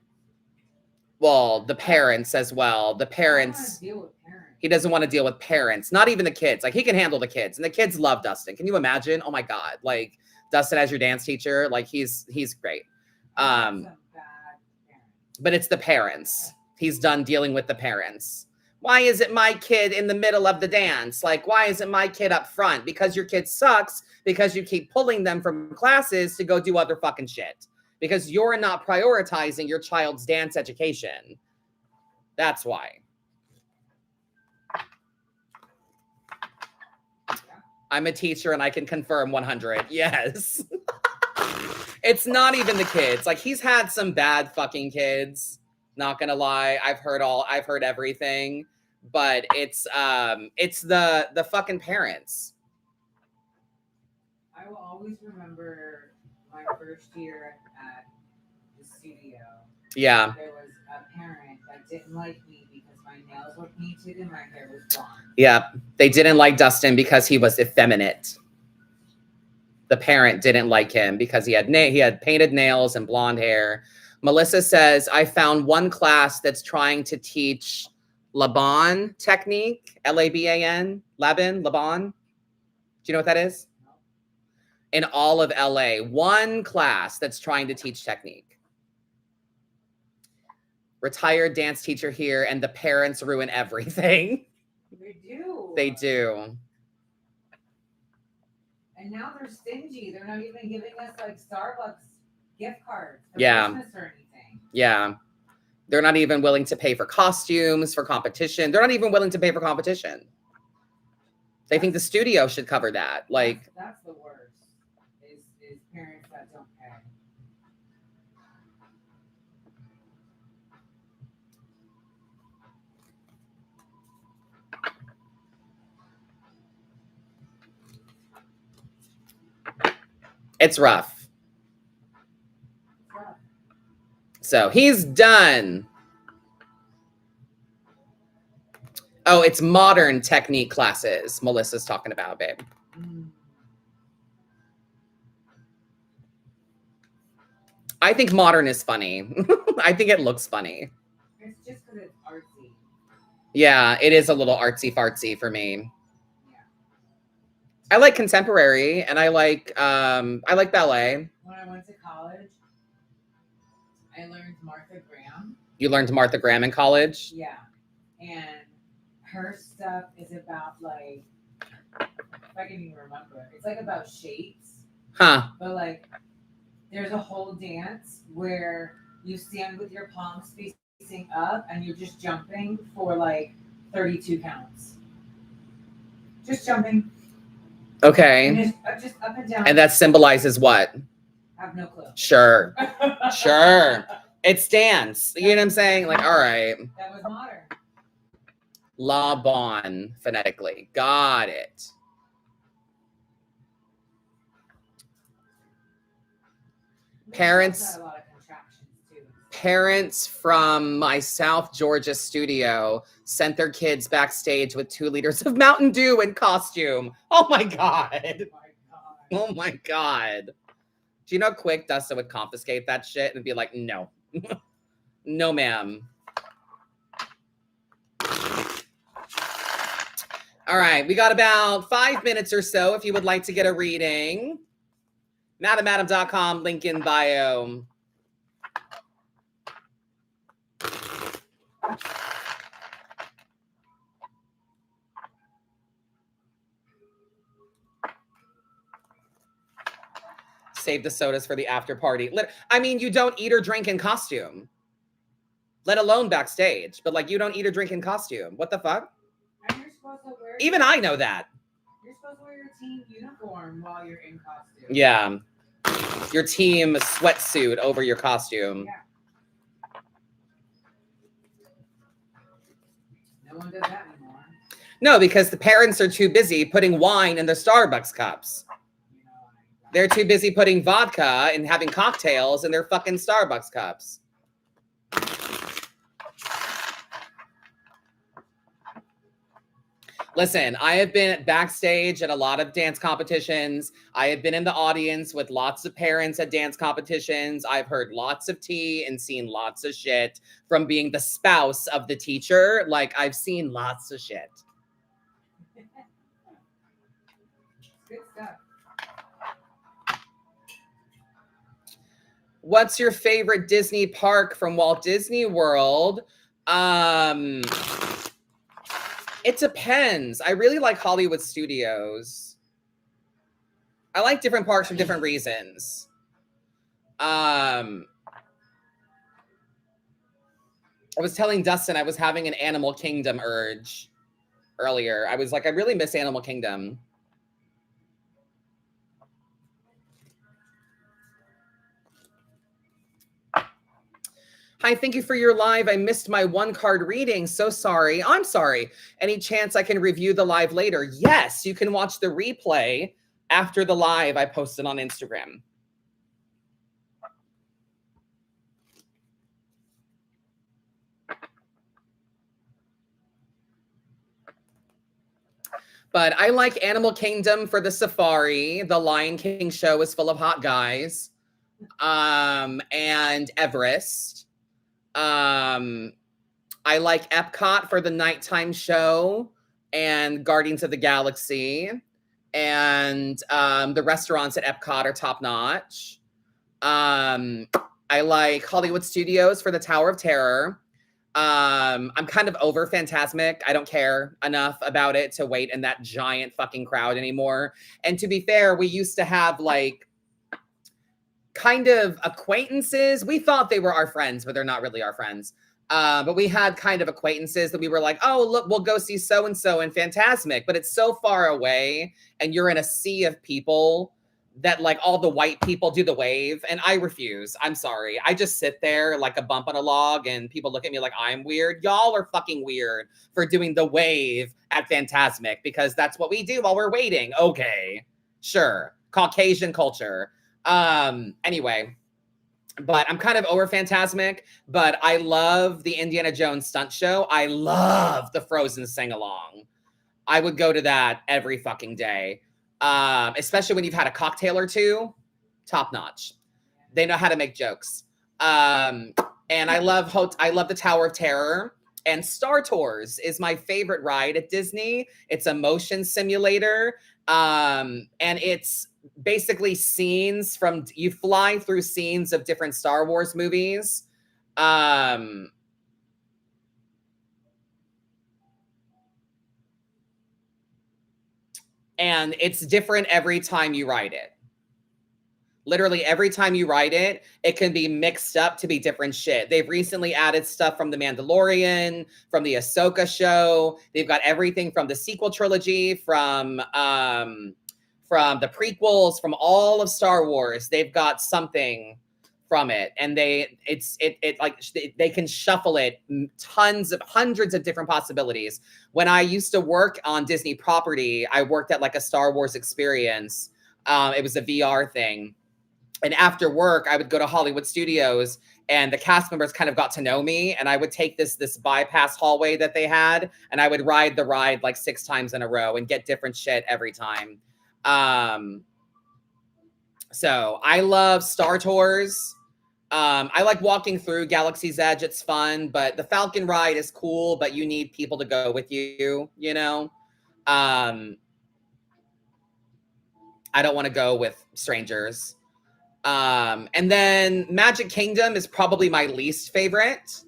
Well, the parents as well. The parents. Deal with parents. He doesn't want to deal with parents. Not even the kids. Like he can handle the kids, and the kids love Dustin. Can you imagine? Oh my God! Like Dustin as your dance teacher. Like he's great. But it's the parents. He's done dealing with the parents. Why isn't my kid in the middle of the dance? Like, why isn't my kid up front? Because your kid sucks because you keep pulling them from classes to go do other fucking shit. Because you're not prioritizing your child's dance education. That's why. I'm a teacher and I can confirm 100. Yes. It's not even the kids. Like he's had some bad fucking kids. Not gonna lie, I've heard everything, but it's the fucking parents. I will always remember my first year at the studio. Yeah. There was a parent that didn't like me because my nails were painted and my hair was blonde. Yeah, they didn't like Dustin because he was effeminate. The parent didn't like him because he had painted nails and blonde hair. Melissa says, I found one class that's trying to teach Laban technique, Laban, Laban. Do you know what that is? No. In all of LA, one class that's trying to teach technique. Retired dance teacher here, and the parents ruin everything. They do. They do. And now they're stingy. They're not even giving us like Starbucks gift cards for Christmas or anything. Yeah. They're not even willing to pay for costumes, for competition. They're not even willing to pay for competition. They think the studio should cover that. Like that's the worst. Is parents that don't pay. It's rough. So he's done. Oh, it's modern technique classes Melissa's talking about, babe. I think modern is funny. I think it looks funny. It's just because it's artsy. Yeah, it is a little artsy fartsy for me. Yeah. I like contemporary and I like ballet. When I went to college, I learned Martha Graham. You learned Martha Graham in college? Yeah. And her stuff is about like, if I can even remember, it's like about shapes. Huh. But like, there's a whole dance where you stand with your palms facing up and you're just jumping for like 32 counts. Just jumping. Okay. And just up and down. And that symbolizes what? I have no clue. Sure. Sure. It's dance. You know what I'm saying? Like, all right. That was modern. La Bon, phonetically. Got it. Parents from my South Georgia studio sent their kids backstage with 2 liters of Mountain Dew in costume. Oh my God. Oh my God. Do you know how quick Dustin would confiscate that shit and be like, no, no, ma'am. All right. We got about 5 minutes or so if you would like to get a reading. MadameAdam.com, link in bio. Save the sodas for the after party. I mean, you don't eat or drink in costume, let alone backstage. But like, you don't eat or drink in costume. What the fuck? And you're supposed to wear Even I know that. You're supposed to wear your team uniform while you're in costume. Yeah. Your team sweatsuit over your costume. Yeah. No one does that anymore. No, because the parents are too busy putting wine in their Starbucks cups. They're too busy putting vodka and having cocktails in their fucking Starbucks cups. Listen, I have been backstage at a lot of dance competitions. I have been in the audience with lots of parents at dance competitions. I've heard lots of tea and seen lots of shit from being the spouse of the teacher. Like, I've seen lots of shit. Good stuff. What's your favorite Disney park from Walt Disney World? It depends. I really like Hollywood Studios. I like different parks for different reasons. I was telling Dustin I was having an Animal Kingdom urge earlier. I was like, I really miss Animal Kingdom. Hi, thank you for your live. I missed my 1-card reading. So sorry. I'm sorry. Any chance I can review the live later? Yes, you can watch the replay after the live I posted on Instagram. But I like Animal Kingdom for the safari. The Lion King show is full of hot guys. And Everest. I like Epcot for the nighttime show and Guardians of the Galaxy. And the restaurants at Epcot are top notch. I like Hollywood Studios for the Tower of Terror. I'm kind of over Fantasmic. I don't care enough about it to wait in that giant fucking crowd anymore. And to be fair, we used to have like kind of acquaintances. We thought they were our friends, but they're not really our friends. But we had kind of acquaintances that we were like, oh, look, we'll go see so-and-so in Fantasmic. But it's so far away and you're in a sea of people that like all the white people do the wave. And I refuse. I'm sorry. I just sit there like a bump on a log and people look at me like I'm weird. Y'all are fucking weird for doing the wave at Fantasmic because that's what we do while we're waiting. Okay, sure. Caucasian culture. Anyway, But I'm kind of over Fantasmic, but I love the Indiana Jones stunt show. I love the Frozen sing-along. I would go to that every fucking day. Especially when you've had a cocktail or two, top notch. They know how to make jokes. And I love the Tower of Terror. And Star Tours is my favorite ride at Disney. It's a motion simulator. And it's basically scenes from, you fly through scenes of different Star Wars movies. And it's different every time you ride it. Literally every time you ride it, it can be mixed up to be different shit. They've recently added stuff from The Mandalorian, from the Ahsoka show. They've got everything from the sequel trilogy, from the prequels, from all of Star Wars. They've got something from it, and they can shuffle it hundreds of different possibilities. When I used to work on Disney property, I worked at like a Star Wars experience. It was a VR thing. And after work, I would go to Hollywood Studios, and the cast members kind of got to know me, and I would take this bypass hallway that they had, and I would ride the ride like 6 times in a row and get different shit every time. So I love Star Tours. I like walking through Galaxy's Edge. It's fun, but the Falcon ride is cool, but you need people to go with you, you know? I don't want to go with strangers. And then Magic Kingdom is probably my least favorite.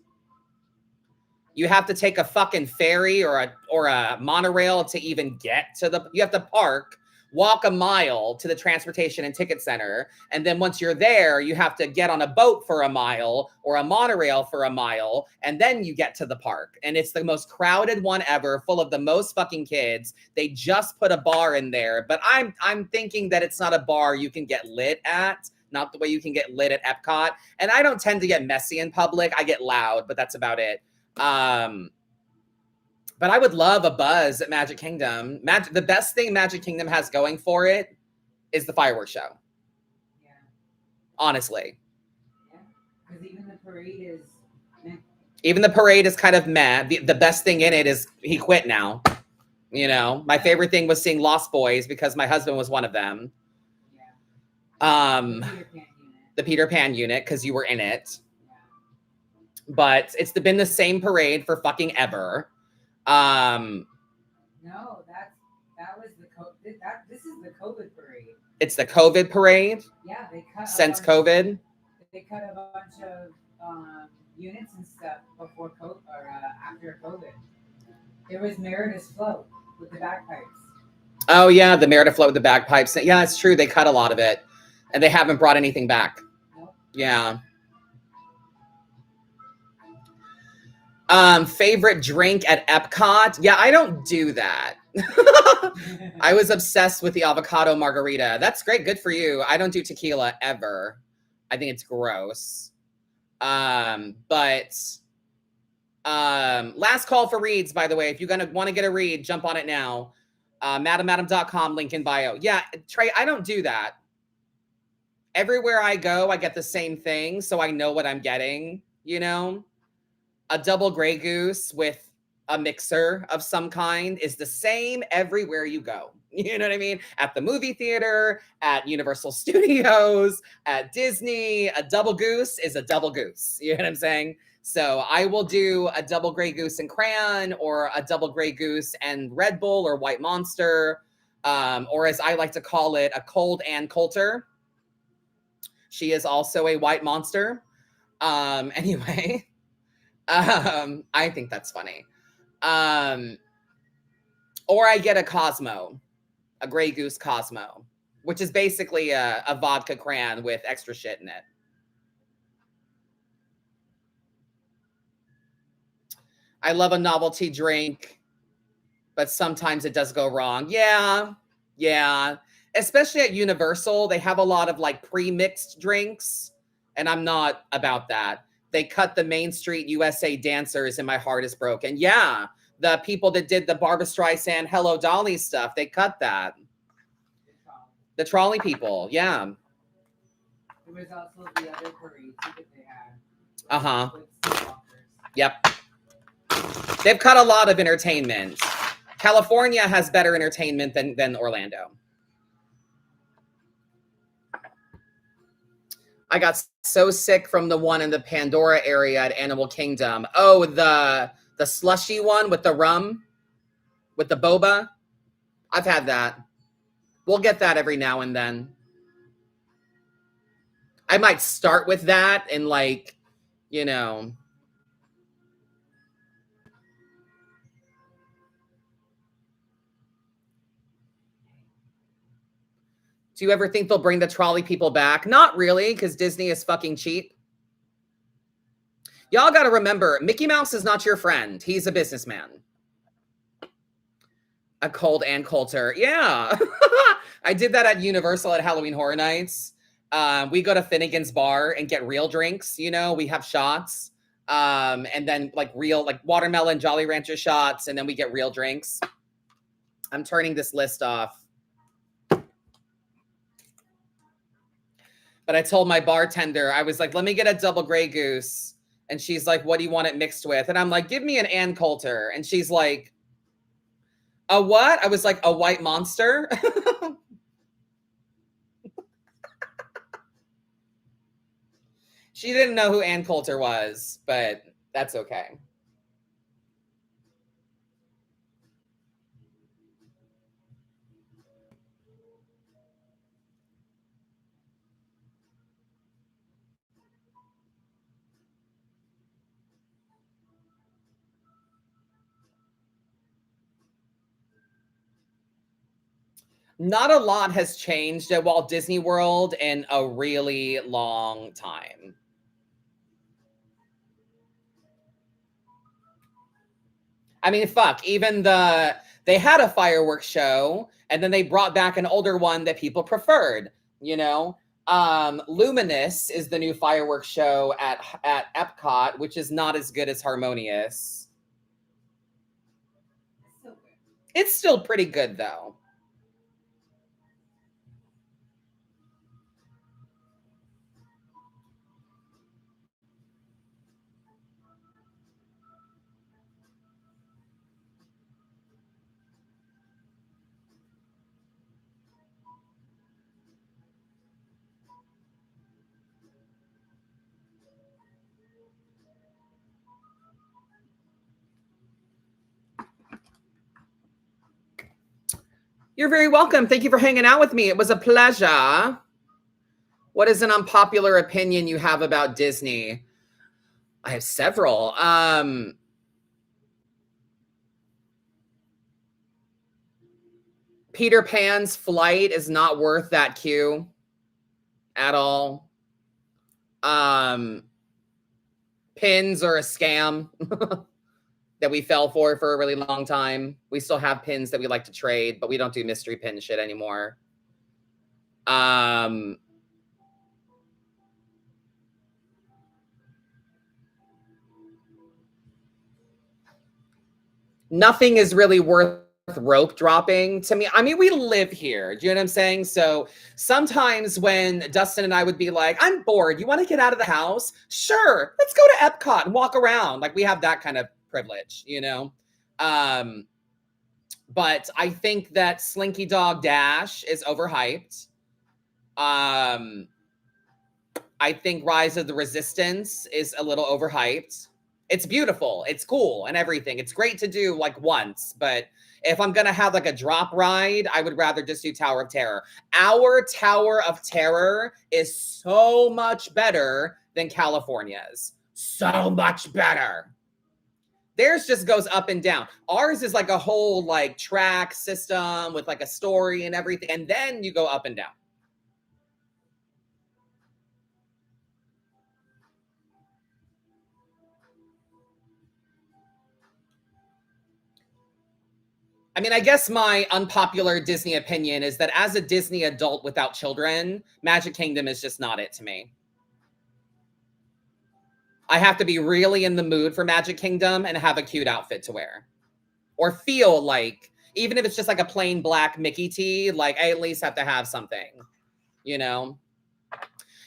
You have to take a fucking ferry or a monorail to even get to you have to park, walk a mile to the transportation and ticket center. And then once you're there, you have to get on a boat for a mile or a monorail for a mile. And then you get to the park. And it's the most crowded one ever, full of the most fucking kids. They just put a bar in there, but I'm thinking that it's not a bar you can get lit at. Not the way you can get lit at Epcot. And I don't tend to get messy in public. I get loud, but that's about it. But I would love a buzz at Magic Kingdom. The best thing Magic Kingdom has going for it is the fireworks show. Yeah. Honestly. Yeah. Because even the parade is meh. Even the parade is kind of meh. The best thing in it is he quit now. You know, my favorite thing was seeing Lost Boys because my husband was one of them. The Peter Pan unit, because you were in it. Yeah. But it's been the same parade for fucking ever. No, that was this is the COVID parade. It's the COVID parade? Yeah, they cut since COVID. They cut a bunch of units and stuff before COVID or after COVID. There was Meredith's float with the bagpipes. Oh yeah, the Meredith float with the bagpipes. Yeah, it's true. They cut a lot of it. And they haven't brought anything back. Nope. Yeah. Favorite drink at Epcot? Yeah, I don't do that. I was obsessed with the avocado margarita. That's great. Good for you. I don't do tequila ever. I think it's gross. But last call for reads, by the way. If you're going to want to get a read, jump on it now. Madam.com, link in bio. Yeah, Trey, I don't do that. Everywhere I go, I get the same thing, so I know what I'm getting, you know? A double Grey Goose with a mixer of some kind is the same everywhere you go. You know what I mean? At the movie theater, at Universal Studios, at Disney, a double goose is a double goose. You know what I'm saying? So I will do a double Grey Goose and crayon, or a double Grey Goose and Red Bull or White Monster, or as I like to call it, a cold Ann Coulter. She is also a white monster. Anyway, I think that's funny. Or I get a Cosmo, a Grey Goose Cosmo, which is basically a vodka crayon with extra shit in it. I love a novelty drink, but sometimes it does go wrong. Yeah. Especially at Universal, they have a lot of like pre-mixed drinks, and I'm not about that. They cut the Main Street USA dancers, and my heart is broken. Yeah, the people that did the Barbra Streisand Hello Dolly stuff, they cut that. The trolley people, yeah. It was also the other parade too that they had. Uh-huh. With Skinwalkers. Yep. They've cut a lot of entertainment. California has better entertainment than Orlando. I got so sick from the one in the Pandora area at Animal Kingdom. Oh, the slushy one with the rum, with the boba. I've had that. We'll get that every now and then. I might start with that and like, you know. Do you ever think they'll bring the trolley people back? Not really, because Disney is fucking cheap. Y'all got to remember, Mickey Mouse is not your friend. He's a businessman. A cold Ann Coulter. Yeah. I did that at Universal at Halloween Horror Nights. We go to Finnegan's Bar and get real drinks. You know, we have shots. And then like real, like watermelon Jolly Rancher shots. And then we get real drinks. I'm turning this list off. But I told my bartender, I was like, let me get a double Grey Goose. And she's like, what do you want it mixed with? And I'm like, give me an Ann Coulter. And she's like, a what? I was like, a White Monster. She didn't know who Ann Coulter was, but that's okay. Not a lot has changed at Walt Disney World in a really long time. I mean, fuck, even they had a fireworks show and then they brought back an older one that people preferred, you know? Luminous is the new fireworks show at Epcot, which is not as good as Harmonious. It's still pretty good though. You're very welcome. Thank you for hanging out with me. It was a pleasure. What is an unpopular opinion you have about Disney? I have several. Peter Pan's flight is not worth that queue at all. Pins are a scam that we fell for a really long time. We still have pins that we like to trade, but we don't do mystery pin shit anymore. Nothing is really worth rope dropping to me. I mean, we live here. Do you know what I'm saying? So sometimes when Dustin and I would be like, I'm bored. You want to get out of the house? Sure. Let's go to Epcot and walk around. Like we have that kind of privilege, you know? But I think that Slinky Dog Dash is overhyped. I think Rise of the Resistance is a little overhyped. It's beautiful. It's cool and everything. It's great to do like once, but if I'm going to have like a drop ride, I would rather just do Tower of Terror. Our Tower of Terror is so much better than California's. So much better. Theirs just goes up and down. Ours is like a whole like track system with like a story and everything. And then you go up and down. I mean, I guess my unpopular Disney opinion is that as a Disney adult without children, Magic Kingdom is just not it to me. I have to be really in the mood for Magic Kingdom and have a cute outfit to wear. Or feel like, even if it's just like a plain black Mickey tee, like I at least have to have something, you know?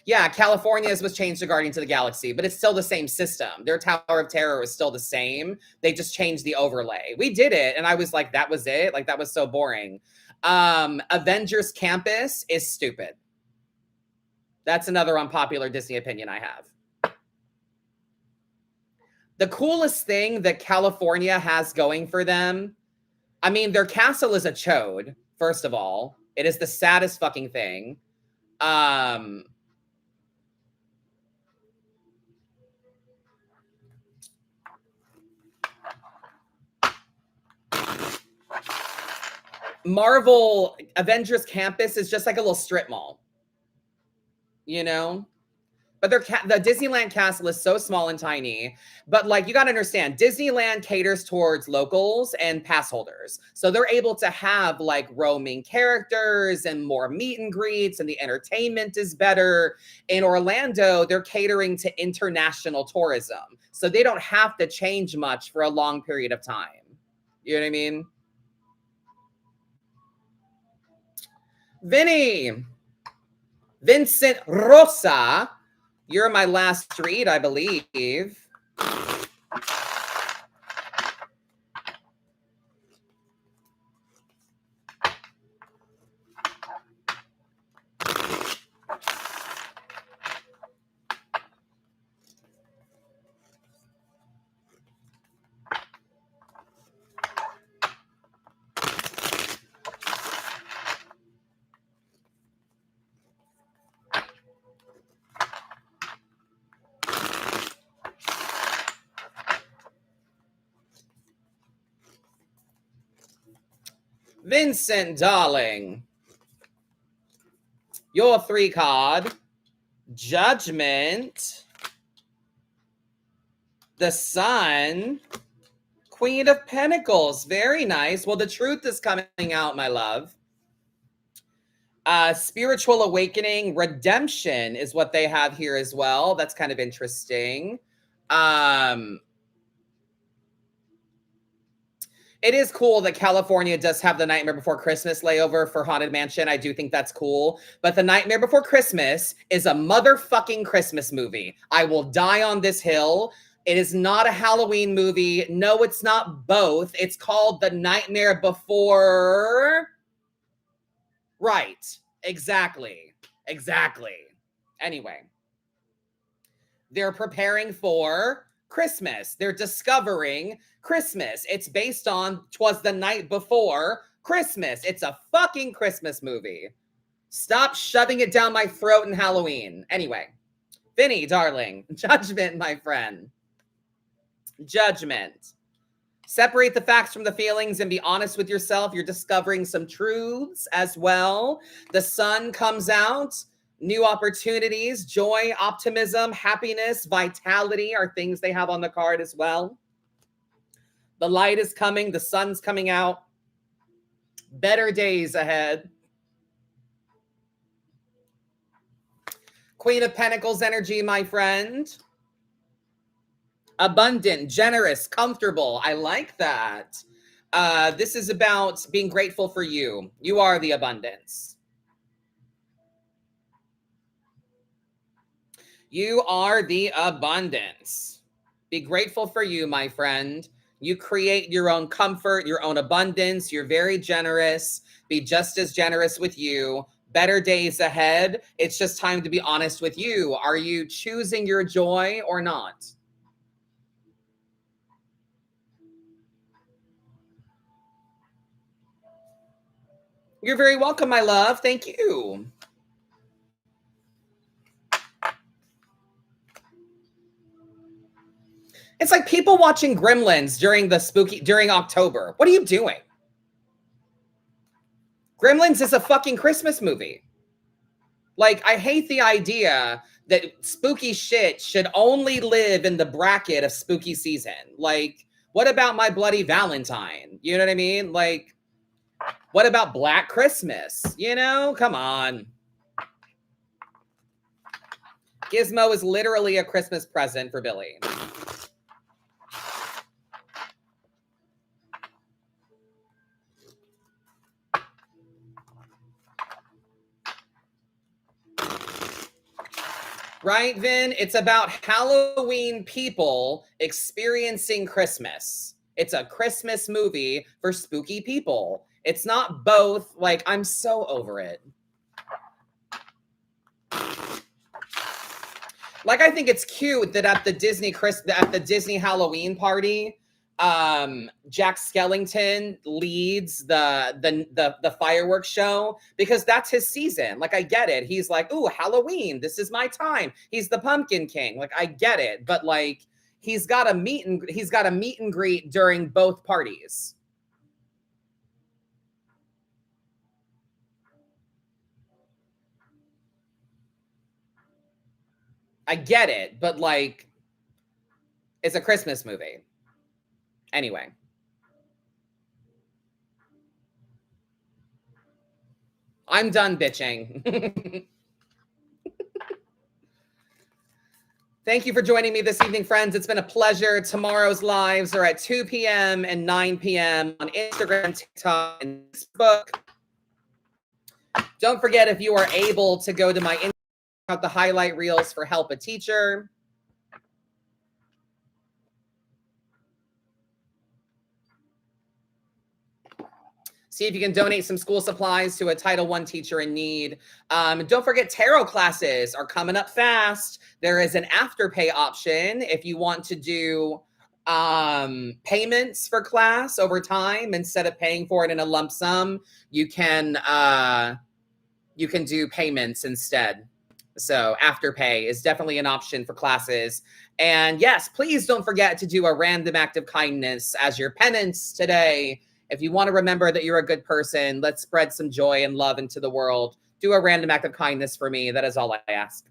Yeah, California's was changed to Guardians of the Galaxy, but it's still the same system. Their Tower of Terror is still the same. They just changed the overlay. We did it, and I was like, that was it? Like, that was so boring. Avengers Campus is stupid. That's another unpopular Disney opinion I have. The coolest thing that California has going for them, I mean, their castle is a chode, first of all. It is the saddest fucking thing. Marvel Avengers Campus is just like a little strip mall, you know? But the Disneyland castle is so small and tiny. But like, you got to understand, Disneyland caters towards locals and pass holders. So they're able to have like roaming characters and more meet and greets, and the entertainment is better. In Orlando, they're catering to international tourism. So they don't have to change much for a long period of time. You know what I mean? Vinny, Vincent Rosa, you're my last read, I believe. Vincent, darling, your 3 card, Judgment, the Sun, Queen of Pentacles. Very nice. Well, the truth is coming out, my love. Spiritual Awakening, Redemption is what they have here as well. That's kind of interesting. It is cool that California does have the Nightmare Before Christmas layover for Haunted Mansion. I do think that's cool. But the Nightmare Before Christmas is a motherfucking Christmas movie. I will die on this hill. It is not a Halloween movie. No, it's not both. It's called The Nightmare Before. Right. Exactly. Exactly. Anyway, they're preparing for Christmas. They're discovering Christmas. It's based on 'Twas the Night Before Christmas. It's a fucking Christmas movie. Stop shoving it down my throat in Halloween. Anyway, Vinny, darling, Judgment, my friend. Judgment. Separate the facts from the feelings and be honest with yourself. You're discovering some truths as well. The sun comes out. New opportunities, joy, optimism, happiness, vitality are things they have on the card as well. The light is coming. The sun's coming out. Better days ahead. Queen of Pentacles energy, my friend. Abundant, generous, comfortable. I like that. This is about being grateful for you. You are the abundance. You are the abundance. Be grateful for you, my friend. You create your own comfort, your own abundance. You're very generous. Be just as generous with you. Better days ahead. It's just time to be honest with you. Are you choosing your joy or not? You're very welcome, my love. Thank you. It's like people watching Gremlins during October. What are you doing? Gremlins is a fucking Christmas movie. Like, I hate the idea that spooky shit should only live in the bracket of spooky season. Like, what about My Bloody Valentine? You know what I mean? Like, what about Black Christmas? You know, come on. Gizmo is literally a Christmas present for Billy. Right, Vin? It's about Halloween people experiencing Christmas. It's a Christmas movie for spooky people. It's not both. Like, I'm so over it. Like, I think it's cute that at the Disney Halloween party, Jack Skellington leads the fireworks show because that's his season. Like, I get it. He's like, ooh, Halloween, this is my time. He's the Pumpkin King. Like, I get it. But like, he's got a meet and greet during both parties. I get it, but like, it's a Christmas movie. Anyway. I'm done bitching. Thank you for joining me this evening, friends. It's been a pleasure. Tomorrow's lives are at 2 p.m. and 9 p.m. on Instagram, TikTok, and Facebook. Don't forget, if you are able to go to my Instagram, the highlight reels for Help a Teacher. See if you can donate some school supplies to a Title I teacher in need. Don't forget, tarot classes are coming up fast. There is an afterpay option if you want to do payments for class over time instead of paying for it in a lump sum. You can do payments instead. So afterpay is definitely an option for classes. And yes, please don't forget to do a random act of kindness as your penance today. If you want to remember that you're a good person, let's spread some joy and love into the world. Do a random act of kindness for me. That is all I ask.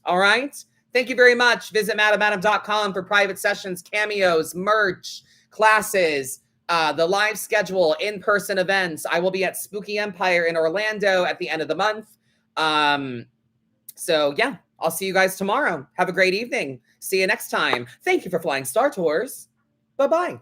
All right. Thank you very much. Visit madamadam.com for private sessions, cameos, merch, classes, the live schedule, in-person events. I will be at Spooky Empire in Orlando at the end of the month. So yeah, I'll see you guys tomorrow. Have a great evening. See you next time. Thank you for flying Star Tours. Bye-bye.